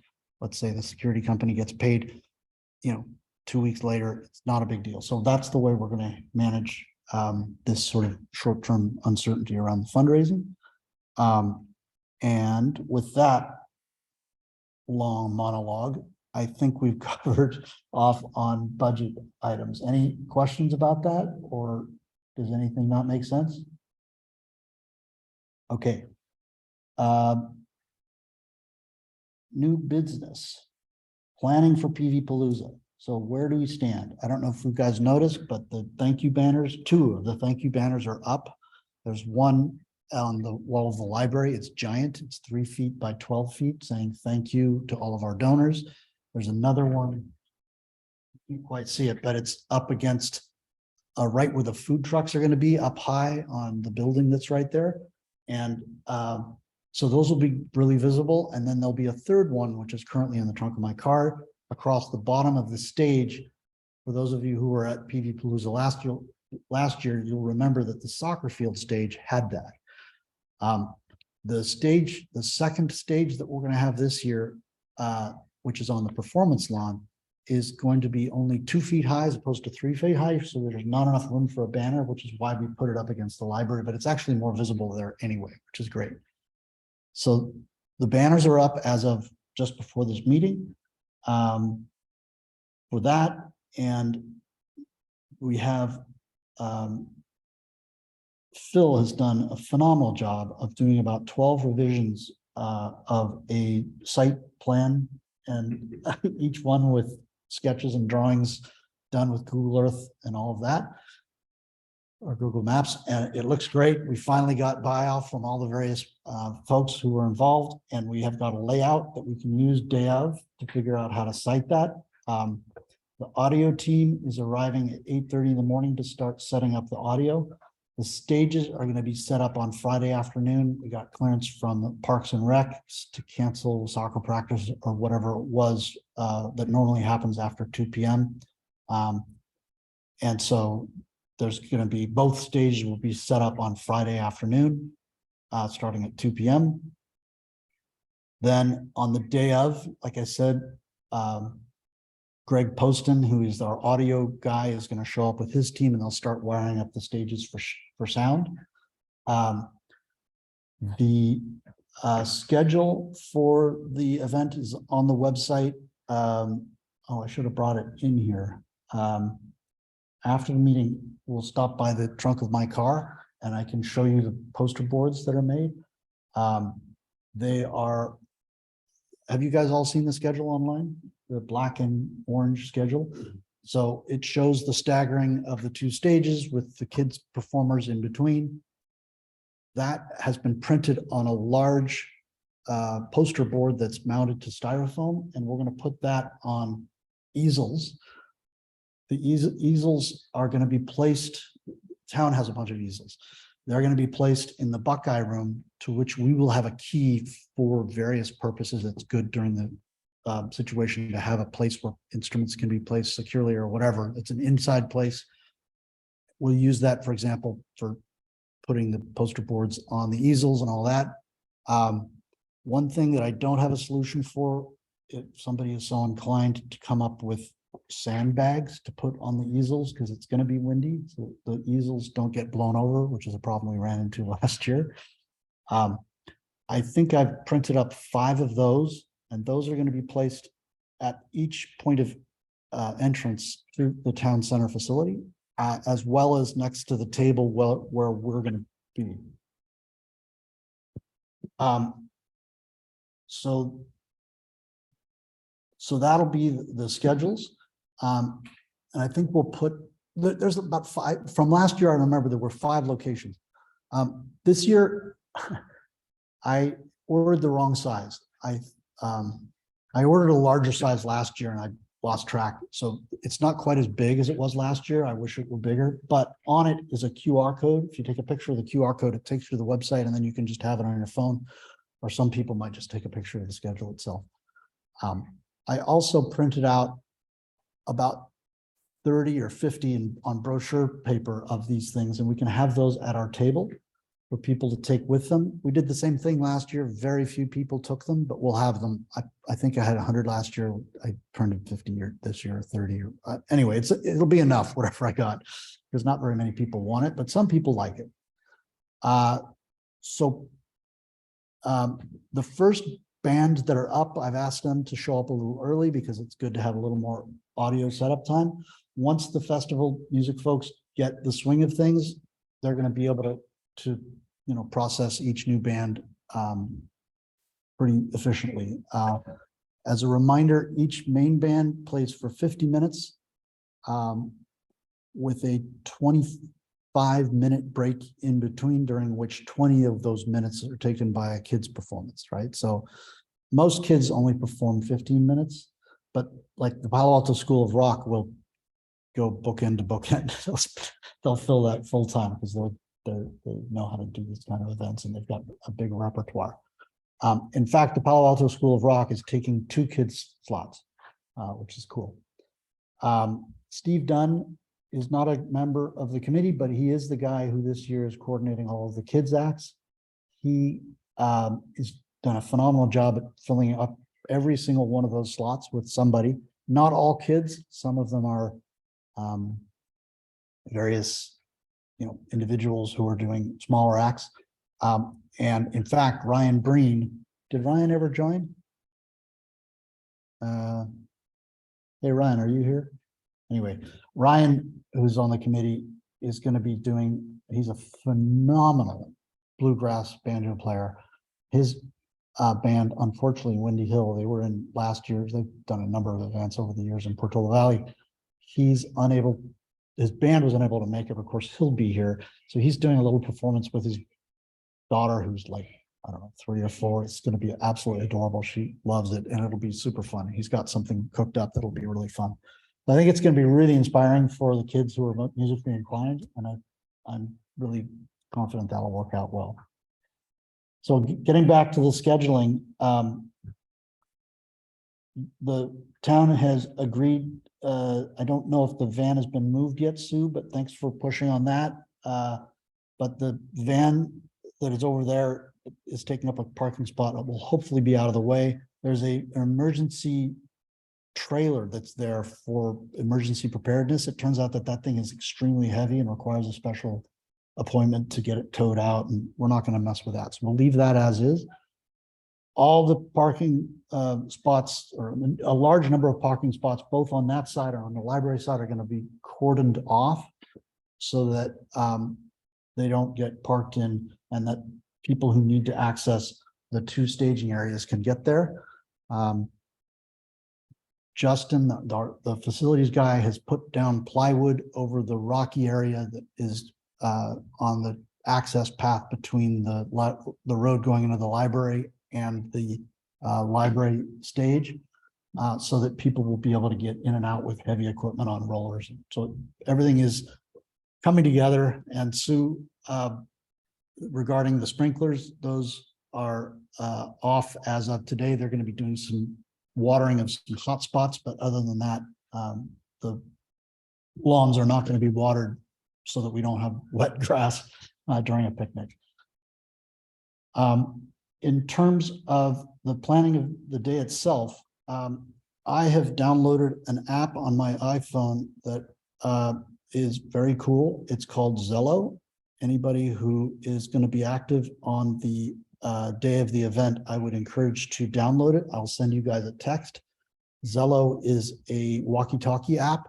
Speaker 1: let's say the security company gets paid, 2 weeks later, it's not a big deal. So that's the way we're going to manage this sort of short-term uncertainty around the fundraising. And with that long monologue, I think we've covered off on budget items. Any questions about that, or does anything not make sense? Okay. New business, planning for PV Palooza. So where do we stand? I don't know if you guys noticed, but the thank you banners, 2 of the thank you banners are up. There's one on the wall of the library. It's giant. It's 3 feet by 12 feet saying thank you to all of our donors. There's another one. You can't quite see it, but it's up against right where the food trucks are going to be, up high on the building that's right there. And so those will be really visible. And then there'll be a third one, which is currently in the trunk of my car across the bottom of the stage. For those of you who were at PV Palooza last year, you'll remember that the soccer field stage had that. The second stage that we're going to have this year, which is on the performance lawn, is going to be only 2 feet high as opposed to 3 feet high. So there's not enough room for a banner, which is why we put it up against the library, but it's actually more visible there anyway, which is great. So the banners are up as of just before this meeting for that. And we have Phil has done a phenomenal job of doing about 12 revisions of a site plan, and each one with sketches and drawings done with Google Earth and all of that, or Google Maps, and it looks great. We finally got buy-off from all the various folks who were involved, and we have got a layout that we can use day of to figure out how to site that. The audio team is arriving at 8:30 in the morning to start setting up the audio. The stages are going to be set up on Friday afternoon. We got clearance from Parks and Rec to cancel soccer practice or whatever it was that normally happens after 2 p.m. And so there's going to be both stages will be set up on Friday afternoon, starting at 2 p.m. Then on the day of, like I said, Greg Poston, who is our audio guy, is going to show up with his team, and they'll start wiring up the stages for sound. The schedule for the event is on the website. Oh, I should have brought it in here. After the meeting, we'll stop by the trunk of my car and I can show you the poster boards that are made. They are, have you guys all seen the schedule online? The black and orange schedule. So it shows the staggering of the 2 stages with the kids performers in between. That has been printed on a large poster board that's mounted to styrofoam, and we're going to put that on easels. The easels are going to be placed, town has a bunch of easels. They're going to be placed in the Buckeye room, to which we will have a key for various purposes. It's good during the situation to have a place where instruments can be placed securely or whatever. It's an inside place. We'll use that, for example, for putting the poster boards on the easels and all that. One thing that I don't have a solution for, if somebody is so inclined to come up with sandbags to put on the easels, because it's going to be windy, so the easels don't get blown over, which is a problem we ran into last year. I think I've printed up 5 of those, and those are going to be placed at each point of entrance through the town center facility, as well as next to the table where we're going to be. So that'll be the schedules. And I think we'll put, there's about 5, from last year, I remember there were 5 locations. This year, I ordered the wrong size. I ordered a larger size last year and I lost track. So it's not quite as big as it was last year. I wish it were bigger, but on it is a QR code. If you take a picture of the QR code, it takes you to the website and then you can just have it on your phone. Or some people might just take a picture of the schedule itself. I also printed out about 30 or 50 on brochure paper of these things, and we can have those at our table for people to take with them. We did the same thing last year. Very few people took them, but we'll have them. I think I had 100 last year. I printed 50 this year, 30. Anyway, it'll be enough, whatever I got, because not very many people want it, but some people like it. The first bands that are up, I've asked them to show up a little early because it's good to have a little more audio setup time. Once the festival music folks get the swing of things, they're going to be able to process each new band pretty efficiently. As a reminder, each main band plays for 50 minutes with a 25-minute break in between, during which 20 of those minutes are taken by a kid's performance, right? So most kids only perform 15 minutes, but like the Palo Alto School of Rock will go bookend to bookend. They'll fill that full time because they know how to do these kind of events and they've got a big repertoire. In fact, the Palo Alto School of Rock is taking 2 kids slots, which is cool. Steve Dunn is not a member of the committee, but he is the guy who this year is coordinating all of the kids acts. He has done a phenomenal job at filling up every single one of those slots with somebody. Not all kids, some of them are various individuals who are doing smaller acts. And in fact, Ryan Breen, did Ryan ever join? Hey, Ryan, are you here? Anyway, Ryan, who's on the committee, is going to be he's a phenomenal bluegrass banjo player. His band, unfortunately, Windy Hill, they were in last year. They've done a number of events over the years in Portola Valley. His band was unable to make it. Of course, he'll be here. So he's doing a little performance with his daughter, who's like, I don't know, 3 or 4. It's going to be absolutely adorable. She loves it and it'll be super fun. He's got something cooked up that'll be really fun. I think it's going to be really inspiring for the kids who are musically inclined, and I'm really confident that'll work out well. So getting back to the scheduling, the town has agreed. I don't know if the van has been moved yet, Sue, but thanks for pushing on that. But the van that is over there is taking up a parking spot. It will hopefully be out of the way. There's an emergency trailer that's there for emergency preparedness. It turns out that thing is extremely heavy and requires a special appointment to get it towed out, and we're not going to mess with that. So we'll leave that as is. All the parking spots, or a large number of parking spots, both on that side or on the library side, are going to be cordoned off so that they don't get parked in, and that people who need to access the 2 staging areas can get there. Justin, the facilities guy, has put down plywood over the rocky area that is on the access path between the road going into the library and the library stage, so that people will be able to get in and out with heavy equipment on rollers. So everything is coming together. And Sue, regarding the sprinklers, those are off as of today. They're going to be doing some watering of some hot spots, but other than that, the lawns are not going to be watered so that we don't have wet grass during a picnic. In terms of the planning of the day itself, I have downloaded an app on my iPhone that is very cool. It's called Zello. Anybody who is going to be active on the day of the event, I would encourage to download it. I'll send you guys a text. Zello is a walkie-talkie app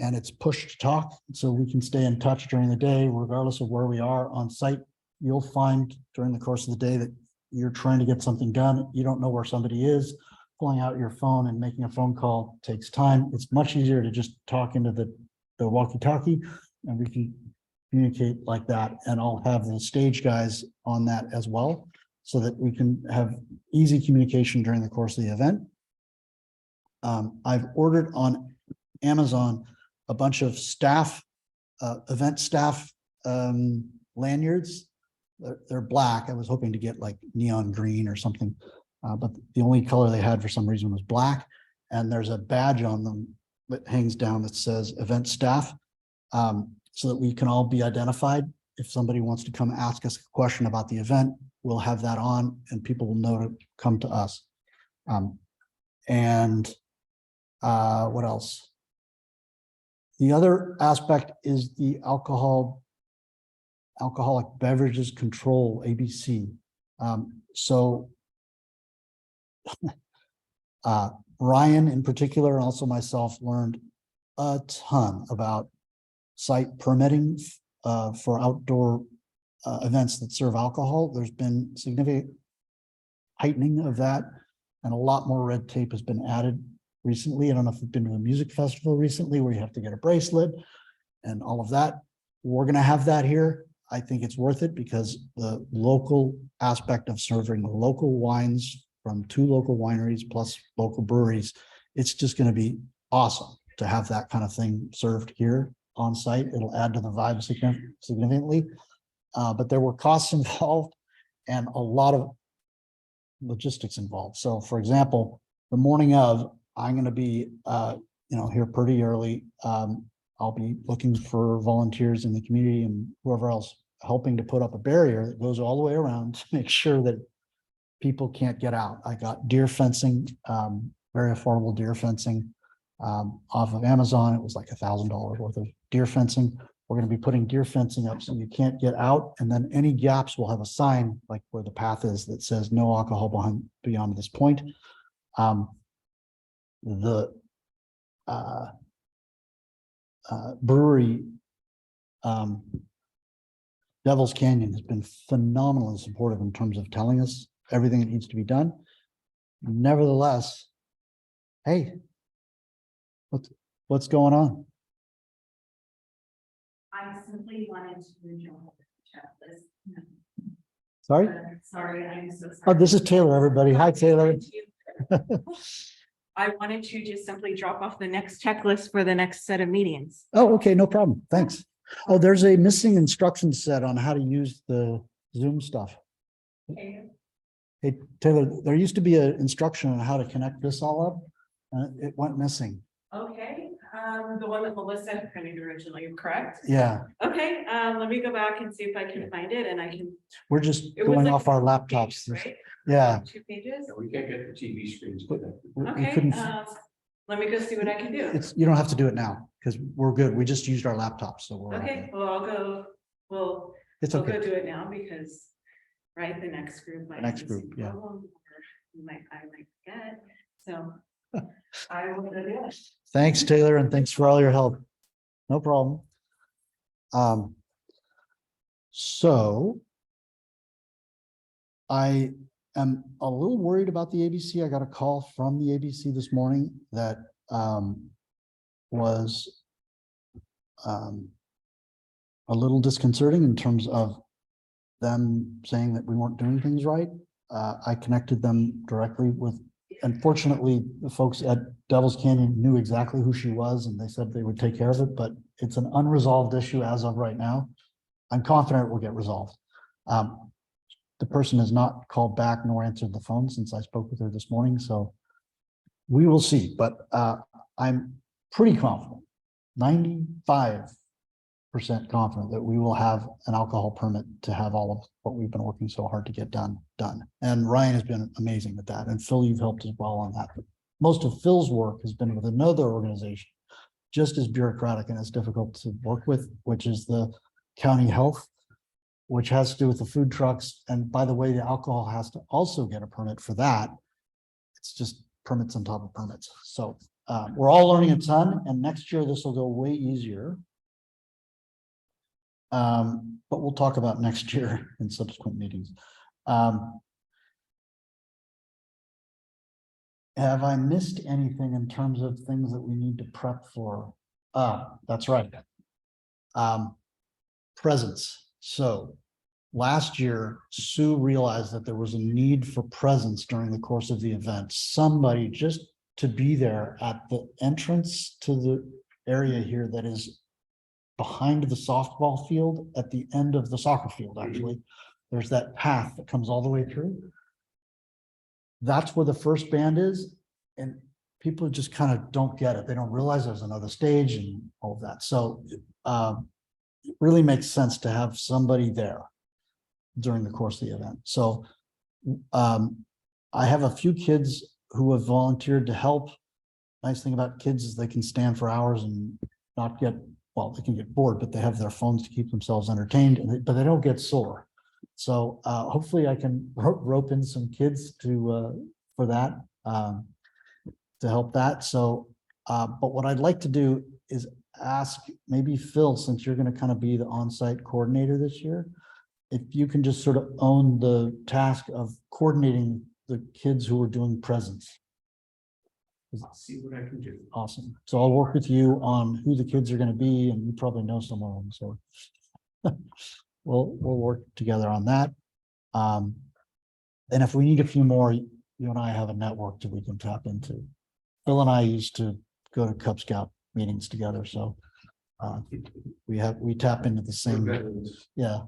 Speaker 1: and it's push to talk, so we can stay in touch during the day, regardless of where we are on site. You'll find during the course of the day that you're trying to get something done. You don't know where somebody is. Pulling out your phone and making a phone call takes time. It's much easier to just talk into the walkie-talkie, and we can communicate like that. And I'll have the stage guys on that as well, so that we can have easy communication during the course of the event. I've ordered on Amazon a bunch of staff, event staff lanyards. They're black. I was hoping to get like neon green or something, but the only color they had for some reason was black. And there's a badge on them that hangs down that says event staff, so that we can all be identified. If somebody wants to come ask us a question about the event, we'll have that on and people will know to come to us. What else? The other aspect is the alcoholic beverages control, ABC. Ryan in particular, and also myself, learned a ton about site permitting for outdoor events that serve alcohol. There's been significant heightening of that, and a lot more red tape has been added recently. I don't know if you've been to a music festival recently where you have to get a bracelet and all of that. We're going to have that here. I think it's worth it because the local aspect of serving local wines from 2 local wineries plus local breweries, it's just going to be awesome to have that kind of thing served here on site. It'll add to the vibe significantly. But there were costs involved and a lot of logistics involved. So for example, the morning of, I'm going to be, here pretty early. I'll be looking for volunteers in the community and whoever else helping to put up a barrier that goes all the way around to make sure that people can't get out. I got deer fencing, very affordable deer fencing off of Amazon. It was like $1,000 worth of deer fencing. We're going to be putting deer fencing up so you can't get out. And then any gaps will have a sign like where the path is that says no alcohol beyond this point. The brewery, Devil's Canyon, has been phenomenally supportive in terms of telling us everything that needs to be done. Nevertheless, hey, what's going on?
Speaker 8: I simply wanted to join the checklist.
Speaker 1: Sorry?
Speaker 8: Sorry, I'm so sorry.
Speaker 1: Oh, this is Taylor, everybody. Hi, Taylor.
Speaker 8: I wanted to just simply drop off the next checklist for the next set of meetings.
Speaker 1: Oh, okay, no problem. Thanks. Oh, there's a missing instruction set on how to use the Zoom stuff.
Speaker 8: Okay.
Speaker 1: Hey, Taylor, there used to be an instruction on how to connect this all up, and it went missing.
Speaker 8: Okay, the one that Melissa printed originally, correct?
Speaker 1: Yeah,
Speaker 8: Okay, let me go back and see if I can find it and I can.
Speaker 1: we're just
Speaker 8: It was
Speaker 1: going
Speaker 8: like
Speaker 1: off our
Speaker 8: 2
Speaker 1: laptops.
Speaker 8: pages, right?
Speaker 1: Yeah,
Speaker 8: 2 pages?
Speaker 6: We can't get the TV screens connected.
Speaker 1: we
Speaker 8: Okay,
Speaker 1: couldn't,
Speaker 8: let me go see what I can do.
Speaker 1: you don't have to do it now because we're good. We just used our laptops, so we're
Speaker 8: Okay, well, I'll go, well,
Speaker 1: it's
Speaker 8: we'll
Speaker 1: okay.
Speaker 8: go do it now because, right, the next group. might
Speaker 1: Next
Speaker 8: have the
Speaker 1: group,
Speaker 8: same
Speaker 1: yeah.
Speaker 8: problem, or I might forget, so I will go do it.
Speaker 1: Thanks, Taylor, and thanks for all your help. No problem. So I am a little worried about the ABC. I got a call from the ABC this morning that was a little disconcerting in terms of them saying that we weren't doing things right. I connected them directly with, unfortunately, the folks at Devil's Canyon knew exactly who she was and they said they would take care of it, but it's an unresolved issue as of right now. I'm confident it will get resolved. The person has not called back nor answered the phone since I spoke with her this morning, so we will see, but I'm pretty confident, 95% confident that we will have an alcohol permit to have all of what we've been working so hard to get done. And Ryan has been amazing with that. And Phil, you've helped as well on that. But most of Phil's work has been with another organization, just as bureaucratic and as difficult to work with, which is the county health. which has to do with the food trucks. And by the way, the alcohol has to also get a permit for that. It's just permits on top of permits. So we're all learning a ton, and next year this will go way easier. But we'll talk about next year in subsequent meetings. Have I missed anything in terms of things that we need to prep for? That's right. Presents. So last year, Sue realized that there was a need for presents during the course of the event. Somebody just to be there at the entrance to the area here that is behind the softball field at the end of the soccer field, actually. There's that path that comes all the way through. That's where the first band is, and people just kind of don't get it. They don't realize there's another stage and all of that. So it really makes sense to have somebody there during the course of the event. So I have a few kids who have volunteered to help. Nice thing about kids is they can stand for hours and not get, well, they can get bored, but they have their phones to keep themselves entertained, but they don't get sore. So hopefully I can rope in some kids to for that, to help that. So, but what I'd like to do is ask maybe Phil, since you're going to kind of be the on-site coordinator this year, if you can just sort of own the task of coordinating the kids who are doing presents.
Speaker 6: I'll see what I can do.
Speaker 1: Awesome. So I'll work with you on who the kids are going to be, and you probably know some of them. So we'll work together on that. And if we need a few more, you and I have a network that we can tap into. Phil and I used to go to Cub Scout meetings together, so we tap into the same. Yeah.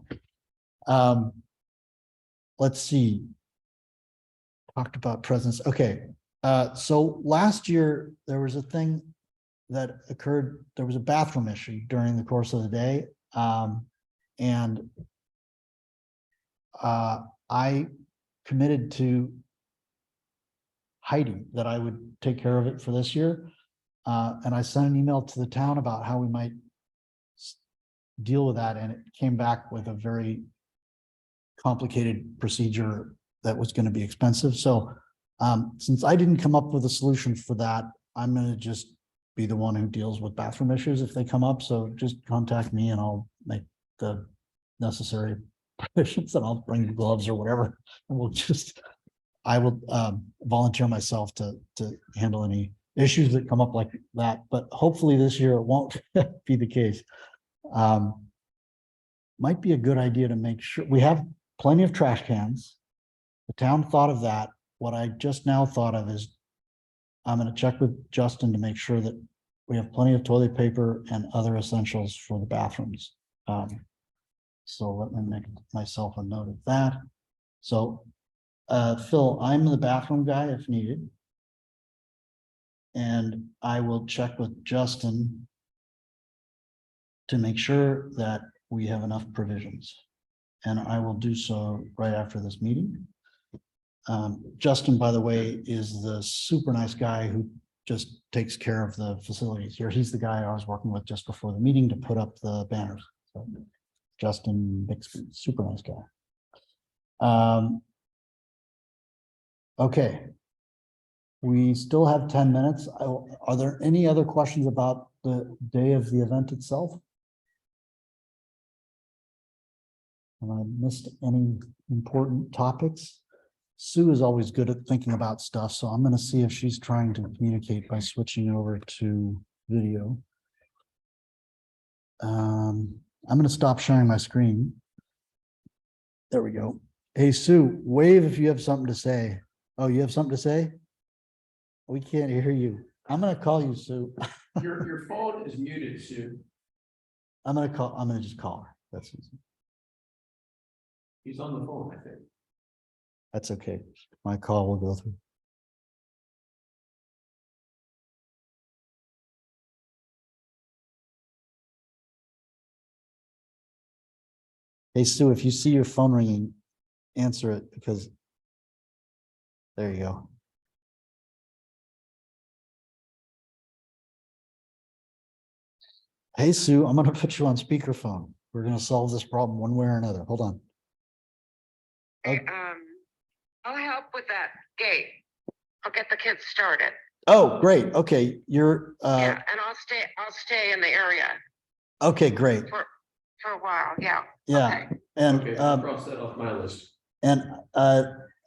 Speaker 1: Let's see. Talked about presents. Okay. So last year there was a thing that occurred. There was a bathroom issue during the course of the day. And I committed to Heidi that I would take care of it for this year. And I sent an email to the town about how we might deal with that. And it came back with a very complicated procedure that was going to be expensive. So since I didn't come up with a solution for that, I'm going to just be the one who deals with bathroom issues if they come up. So just contact me and I'll make the necessary provisions, and I'll bring gloves or whatever. And we'll just, I will volunteer myself to handle any issues that come up like that. But hopefully this year it won't be the case. Might be a good idea to make sure we have plenty of trash cans. The town thought of that. What I just now thought of is I'm going to check with Justin to make sure that we have plenty of toilet paper and other essentials for the bathrooms. So let me make myself a note of that. So Phil, I'm the bathroom guy if needed. And I will check with Justin to make sure that we have enough provisions. And I will do so right after this meeting. Justin, by the way, is the super nice guy who just takes care of the facilities here. He's the guy I was working with just before the meeting to put up the banners. So Justin Bixby, super nice guy. Okay. We still have 10 minutes. Are there any other questions about the day of the event itself? Have I missed any important topics? Sue is always good at thinking about stuff, so I'm going to see if she's trying to communicate by switching over to video. I'm going to stop sharing my screen. There we go. Hey, Sue, wave if you have something to say. Oh, you have something to say? We can't hear you. I'm going to call you, Sue.
Speaker 6: Your phone is muted, Sue.
Speaker 1: I'm going to just call her. That's easy.
Speaker 6: He's on the phone, I think.
Speaker 1: That's okay. My call will go through. Hey, Sue, if you see your phone ringing, answer it, because there you go. Hey, Sue, I'm going to put you on speakerphone. We're gonna solve this problem one way or another. Hold on.
Speaker 3: Okay,
Speaker 1: Okay.
Speaker 3: I'll help with that gate. I'll get the kids started.
Speaker 1: Oh, great. Okay, you're,
Speaker 3: Yeah, and I'll stay in the area
Speaker 1: okay, great.
Speaker 3: for a while, yeah.
Speaker 1: Yeah,
Speaker 6: Okay,
Speaker 1: and,
Speaker 6: I'll cross that off my list.
Speaker 1: and,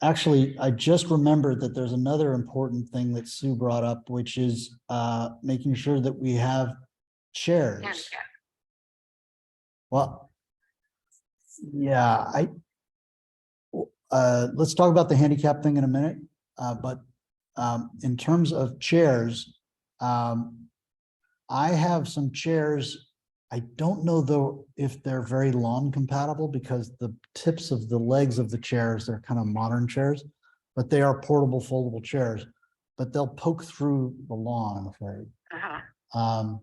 Speaker 1: actually, I just remembered that there's another important thing that Sue brought up, which is, making sure that we have chairs.
Speaker 3: Handicap.
Speaker 1: Well, yeah, let's talk about the handicap thing in a minute, but, in terms of chairs, I have some chairs. I don't know though if they're very lawn compatible because the tips of the legs of the chairs, they're kind of modern chairs, but they are portable foldable chairs, but they'll poke through the lawn, I'm afraid.
Speaker 3: Uh-huh.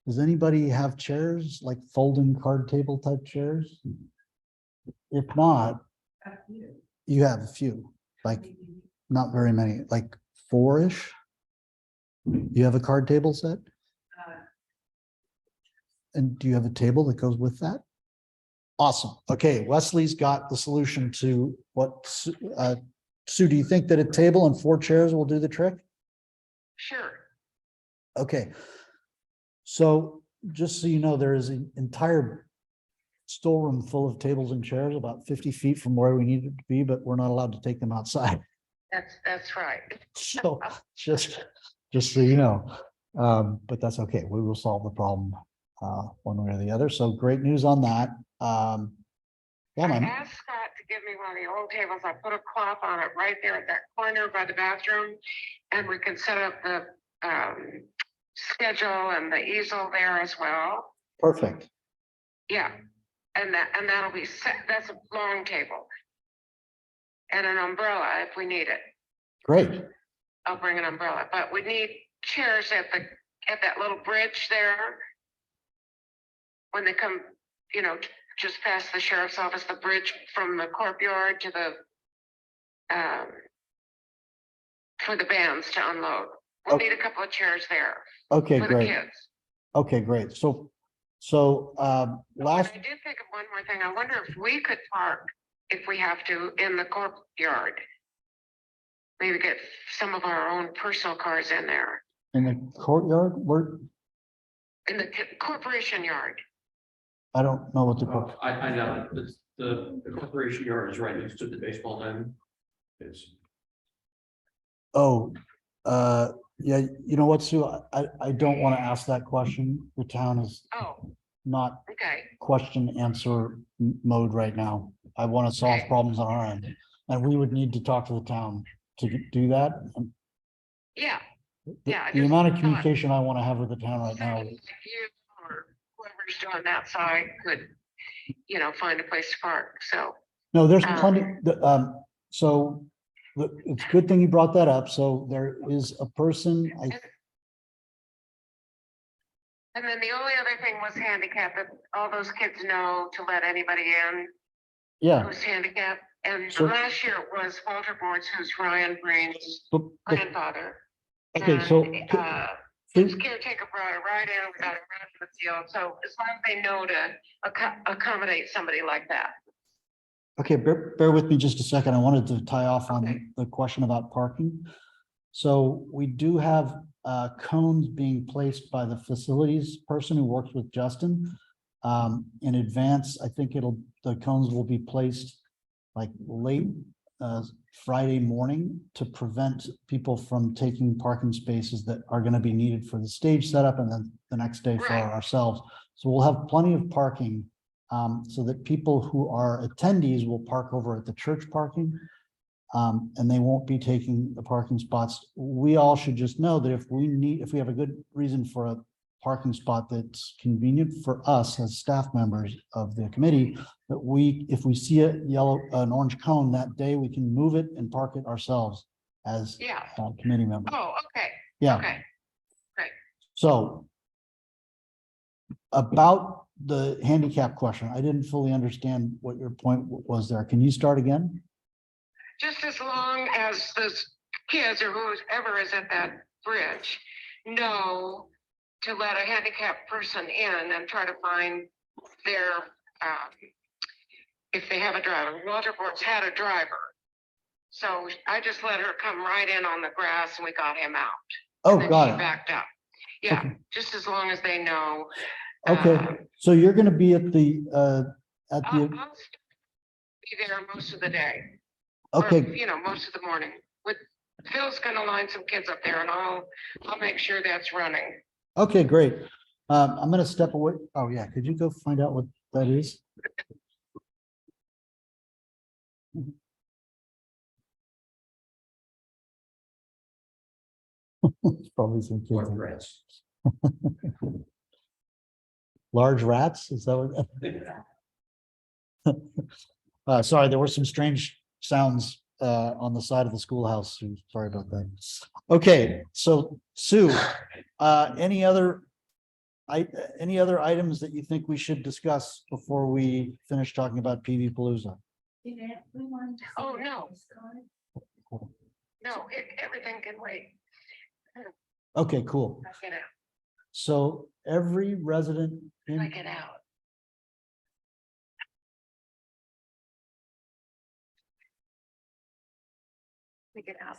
Speaker 1: Does anybody have chairs, like folding card table type chairs? If not, you have a few, like not very many, like four-ish? You have a card table set? And do you have a table that goes with that? Awesome. Okay, Wesley's got the solution to what, Sue, do you think that a table and 4 chairs will do the trick?
Speaker 3: Sure.
Speaker 1: Okay. So just so you know, there is an entire storeroom full of tables and chairs about 50 feet from where we need it to be, but we're not allowed to take them outside.
Speaker 3: That's right.
Speaker 1: So just so you know, but that's okay. We will solve the problem one way or the other. So great news on that. Yeah,
Speaker 3: I
Speaker 1: man.
Speaker 3: asked Scott to give me one of the old tables. I put a cloth on it right there at that corner by the bathroom. And we can set up the schedule and the easel there as well.
Speaker 1: Perfect.
Speaker 3: Yeah. And that'll be set. That's a long table. And an umbrella if we need it.
Speaker 1: Great.
Speaker 3: I'll bring an umbrella, but we need chairs at that little bridge there. When they come, just past the sheriff's office, the bridge from the courtyard to the for the bands to unload. We'll need a couple of chairs there
Speaker 1: Okay,
Speaker 3: for the
Speaker 1: great.
Speaker 3: kids.
Speaker 1: Okay, great. So last,
Speaker 3: I did think of one more thing. I wonder if we could park, if we have to, in the courtyard. Maybe get some of our own personal cars in there,
Speaker 1: in the courtyard,
Speaker 3: in the corporation yard.
Speaker 1: I don't know what the,
Speaker 6: Well, I know, the corporation yard is right next to the baseball diamond. It's,
Speaker 1: yeah, you know what, Sue, I don't want to ask that question. The town is
Speaker 3: Oh,
Speaker 1: not
Speaker 3: okay.
Speaker 1: question answer mode right now. I want to solve
Speaker 3: Okay.
Speaker 1: problems on our end, and we would need to talk to the town to do that.
Speaker 3: Yeah.
Speaker 1: The-
Speaker 3: Yeah, I
Speaker 1: The
Speaker 3: just
Speaker 1: amount of
Speaker 3: thought-
Speaker 1: communication I want to have with the town right now.
Speaker 3: You or whoever's doing that side could, find a place to park. So,
Speaker 1: No, there's plenty, it's a good thing you brought that up. So there is a person,
Speaker 3: and then the only other thing was handicap, that all those kids know to let anybody in
Speaker 1: yeah.
Speaker 3: who's handicapped. And
Speaker 1: Sure.
Speaker 3: last year it was Walter Boards, who's Ryan Green's
Speaker 1: but-
Speaker 3: grandfather.
Speaker 1: Okay, so
Speaker 3: His caretaker brought it right in, we got it right in the field. So as long as they know to accommodate somebody like that.
Speaker 1: okay, bear with me just a second. I wanted to tie off on
Speaker 3: Okay.
Speaker 1: the question about parking. So we do have cones being placed by the facilities person who works with Justin. In advance, I think the cones will be placed like late Friday morning to prevent people from taking parking spaces that are going to be needed for the stage setup and then the next day for
Speaker 3: Right.
Speaker 1: ourselves. So we'll have plenty of parking so that people who are attendees will park over at the church parking. And they won't be taking the parking spots. We all should just know that if we have a good reason for a parking spot that's convenient for us as staff members of the committee, that if we see an orange cone that day, we can move it and park it ourselves as
Speaker 3: Yeah.
Speaker 1: committee members.
Speaker 3: Oh, okay.
Speaker 1: Yeah.
Speaker 3: Okay.
Speaker 1: So about the handicap question, I didn't fully understand what your point was there. Can you start again?
Speaker 3: Just as long as the kids or whoever is at that bridge know to let a handicapped person in and try to find their if they have a driver. Waterboard's had a driver. So I just let her come right in on the grass and we got him out.
Speaker 1: Oh,
Speaker 3: Then
Speaker 1: got
Speaker 3: she
Speaker 1: it.
Speaker 3: backed up. Yeah,
Speaker 1: Okay.
Speaker 3: just as long as they know.
Speaker 1: Okay, so you're gonna be at the,
Speaker 3: I'll be there most of the day. Or,
Speaker 1: okay,
Speaker 3: you know, most of the morning. With Phil's gonna line some kids up there and I'll make sure that's running.
Speaker 1: okay, great. I'm gonna step away. Oh, yeah, could you go find out what that is? It's probably some kids.
Speaker 6: What rats?
Speaker 1: Large rats, is that what? Sorry, there were some strange sounds on the side of the schoolhouse. Sorry about that. Okay, so Sue, any other items that you think we should discuss before we finish talking about PV Palooza?
Speaker 2: Did everyone? see
Speaker 3: Oh,
Speaker 2: the
Speaker 3: no.
Speaker 2: postcard?
Speaker 3: No, everything can wait.
Speaker 1: Okay, cool.
Speaker 3: I get out.
Speaker 1: So every resident
Speaker 3: I
Speaker 1: in,
Speaker 3: get out. We get out.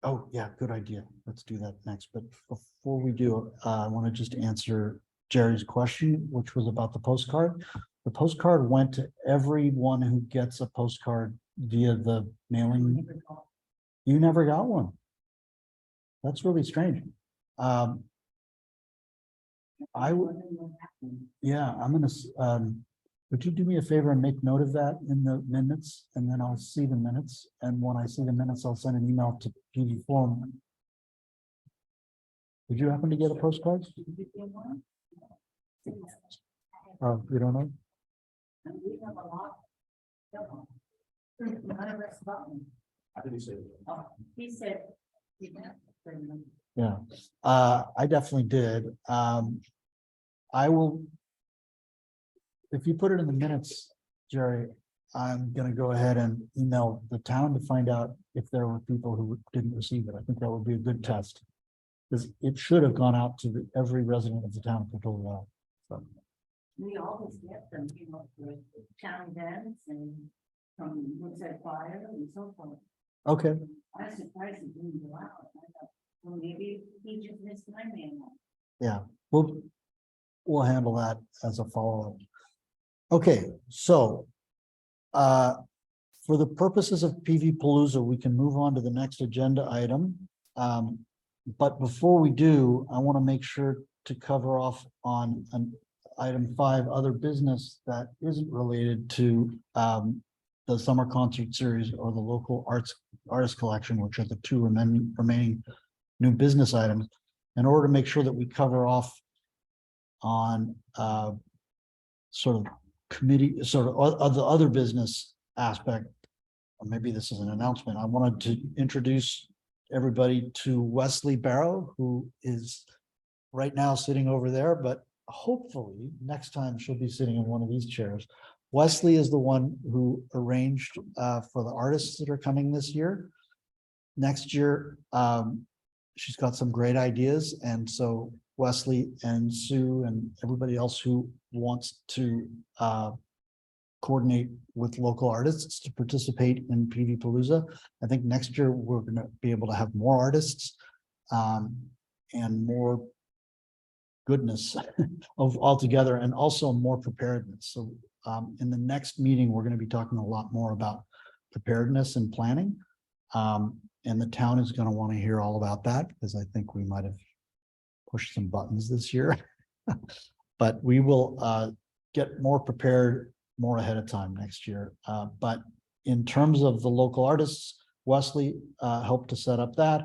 Speaker 1: oh, yeah, good idea. Let's do that next. But before we do, I want to just answer Jerry's question, which was about the postcard. The postcard went to everyone who gets a postcard via the mailing. You never got one. That's really strange. I would, yeah, I'm gonna, would you do me a favor and make note of that in the minutes, and then I'll see the minutes, and when I see the minutes, I'll send an email to PV Forum. Did you happen to get a postcard? Oh, you don't know?
Speaker 2: We have a lot. None of us got one.
Speaker 6: I didn't say.
Speaker 2: Oh, he said. he got them.
Speaker 1: Yeah, I definitely did. I will. If you put it in the minutes, Jerry, I'm gonna go ahead and email the town to find out if there were people who didn't receive it. I think that would be a good test. Because it should have gone out to every resident of the town of Portola Valley. So,
Speaker 2: We always get them, you know, for town events and from Woodside Fire and so forth.
Speaker 1: okay,
Speaker 2: I was surprised it didn't go out. I thought, well, maybe he just missed my mail.
Speaker 1: yeah, we'll handle that as a follow-up. Okay, so for the purposes of PV Palooza, we can move on to the next agenda item. But before we do, I want to make sure to cover off on an item 5, other business that isn't related to the summer concert series or the local artist collection, which are the 2 remaining new business items, in order to make sure that we cover off on sort of committee, sort of the other business aspect. Or maybe this is an announcement. I wanted to introduce everybody to Wesley Barrow, who is right now sitting over there, but hopefully next time she'll be sitting in one of these chairs. Wesley is the one who arranged for the artists that are coming this year. Next year, she's got some great ideas, and so Wesley and Sue and everybody else who wants to coordinate with local artists to participate in PV Palooza. I think next year we're going to be able to have more artists and more goodness of altogether, and also more preparedness. So in the next meeting, we're going to be talking a lot more about preparedness and planning. And the town is going to want to hear all about that, because I think we might have pushed some buttons this year. But we will get more prepared more ahead of time next year. But in terms of the local artists, Wesley helped to set up that,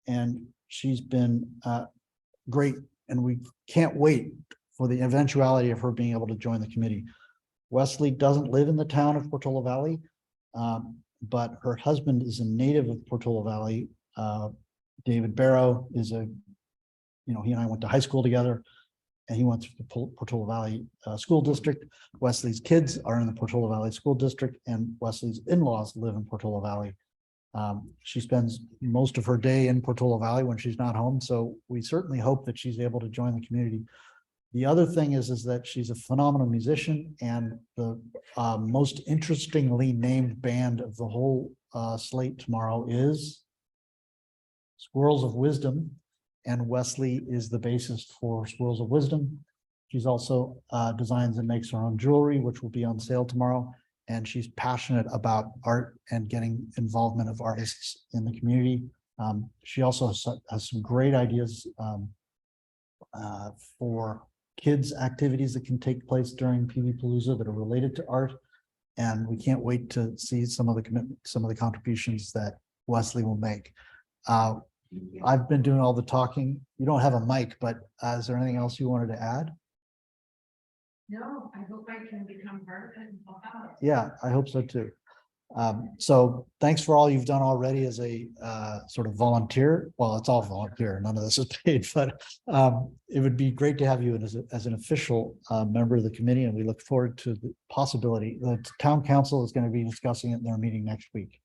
Speaker 1: and she's been great, and we can't wait for the eventuality of her being able to join the committee. Wesley doesn't live in the town of Portola Valley, but her husband is a native of Portola Valley. David Barrow is he and I went to high school together, and he went to the Portola Valley School District. Wesley's kids are in the Portola Valley School District, and Wesley's in-laws live in Portola Valley. She spends most of her day in Portola Valley when she's not home, so we certainly hope that she's able to join the community. The other thing is that she's a phenomenal musician, and the most interestingly named band of the whole slate tomorrow is Squirrels of Wisdom, and Wesley is the bassist for Squirrels of Wisdom. She's also designs and makes her own jewelry, which will be on sale tomorrow. And she's passionate about art and getting involvement of artists in the community. She also has some great ideas for kids' activities that can take place during PV Palooza that are related to art. And we can't wait to see some of the contributions that Wesley will make. I've been doing all the talking. You don't have a mic, but is there anything else you wanted to add?
Speaker 8: No, I hope I can become part of it and help out.
Speaker 1: Yeah, I hope so too. So thanks for all you've done already as a sort of volunteer. Well, it's all volunteer. None of this is paid, but it would be great to have you as an official member of the committee, and we look forward to the possibility. The town council is going to be discussing it in their meeting next week.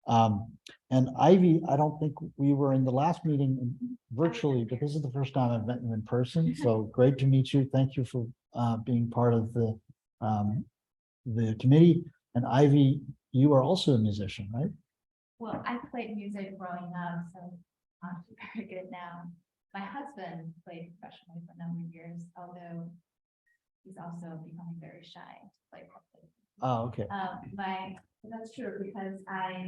Speaker 1: And Ivy, I don't think we were in the last meeting virtually, but this is the first time I've met you in person. So great to meet you. Thank you for being part of the committee. And Ivy, you are also a musician, right?
Speaker 7: Well, I played music growing up, so I'm not very good now. My husband played professionally for a number of years, although he's also becoming very shy to play properly.
Speaker 1: Oh, okay.
Speaker 7: That's true, because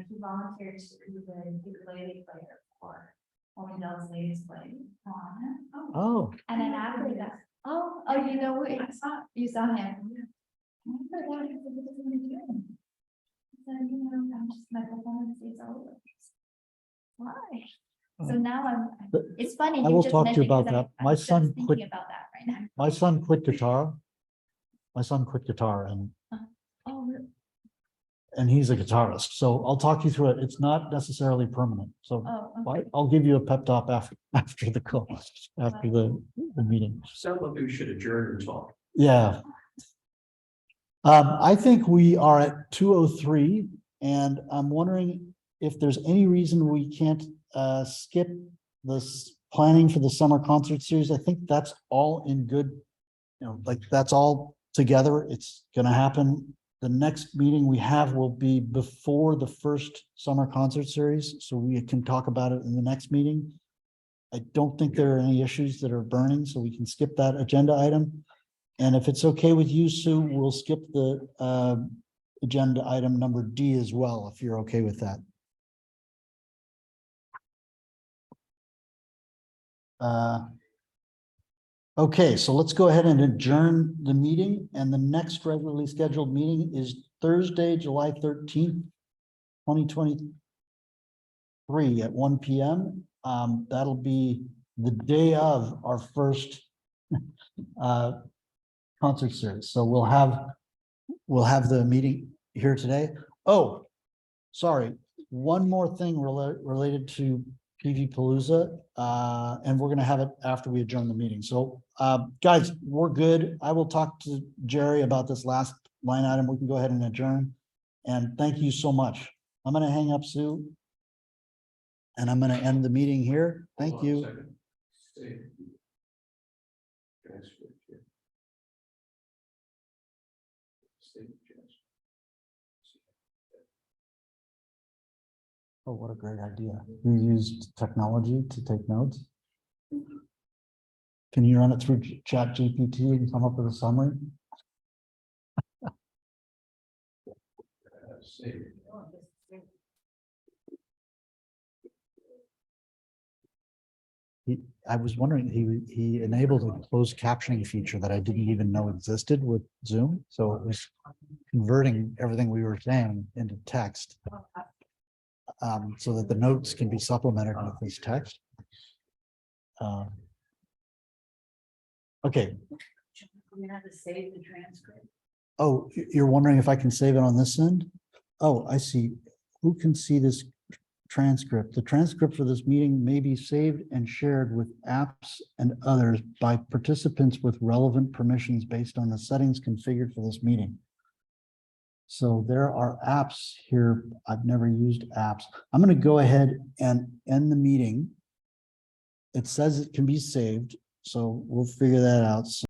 Speaker 7: he volunteered to be the ukulele player for Dell's latest play on.
Speaker 1: Oh,
Speaker 7: And then after that, you know, you saw him. I forgot what he was going to do. He said, you know, I'm just, my performance is over. Why? So now
Speaker 1: But
Speaker 7: it's funny.
Speaker 1: I will
Speaker 7: just
Speaker 1: talk to you
Speaker 7: mentioned,
Speaker 1: about
Speaker 7: 'cause
Speaker 1: that.
Speaker 7: I'm
Speaker 1: My
Speaker 7: just
Speaker 1: son
Speaker 7: thinking
Speaker 1: quit.
Speaker 7: about that right now.
Speaker 1: My son quit guitar. My son quit guitar
Speaker 7: Really?
Speaker 1: and he's a guitarist. So I'll talk you through it. It's not necessarily permanent. So
Speaker 7: Okay.
Speaker 1: I'll give you a pep talk after the call, after the meeting.
Speaker 6: Sound like we should adjourn and talk.
Speaker 1: Yeah. I think we are at 2:03, and I'm wondering if there's any reason we can't skip this planning for the summer concert series. I think that's all in good, like that's all together. It's gonna happen. The next meeting we have will be before the first summer concert series, so we can talk about it in the next meeting. I don't think there are any issues that are burning, so we can skip that agenda item. And if it's okay with you, Sue, we'll skip the agenda item number D as well, if you're okay with that. Okay, so let's go ahead and adjourn the meeting, and the next regularly scheduled meeting is Thursday, July 13th, 2023 at 1 p.m. That'll be the day of our first concert series. So we'll have the meeting here today. Oh, sorry, one more thing related to PV Palooza, and we're gonna have it after we adjourn the meeting. So guys, we're good. I will talk to Jerry about this last line item. We can go ahead and adjourn. And thank you so much. I'm gonna hang up, Sue. And I'm gonna end the meeting here. Thank
Speaker 6: Hold on a
Speaker 1: you.
Speaker 6: second. Save. Transfer, yeah. Save, transfer.
Speaker 1: Oh, what a great idea. You used technology to take notes. Can you run it through Chat GPT and come up with a summary?
Speaker 6: Save.
Speaker 1: I was wondering, he enabled a closed captioning feature that I didn't even know existed with Zoom. So it was converting everything we were saying into text. So that the notes can be supplemented with this text. Okay.
Speaker 2: We have to save the transcript.
Speaker 1: Oh, you're wondering if I can save it on this end? Oh, I see. Who can see this transcript? The transcript for this meeting may be saved and shared with apps and others by participants with relevant permissions based on the settings configured for this meeting. So there are apps here. I've never used apps. I'm going to go ahead and end the meeting. It says it can be saved. So we'll figure that out.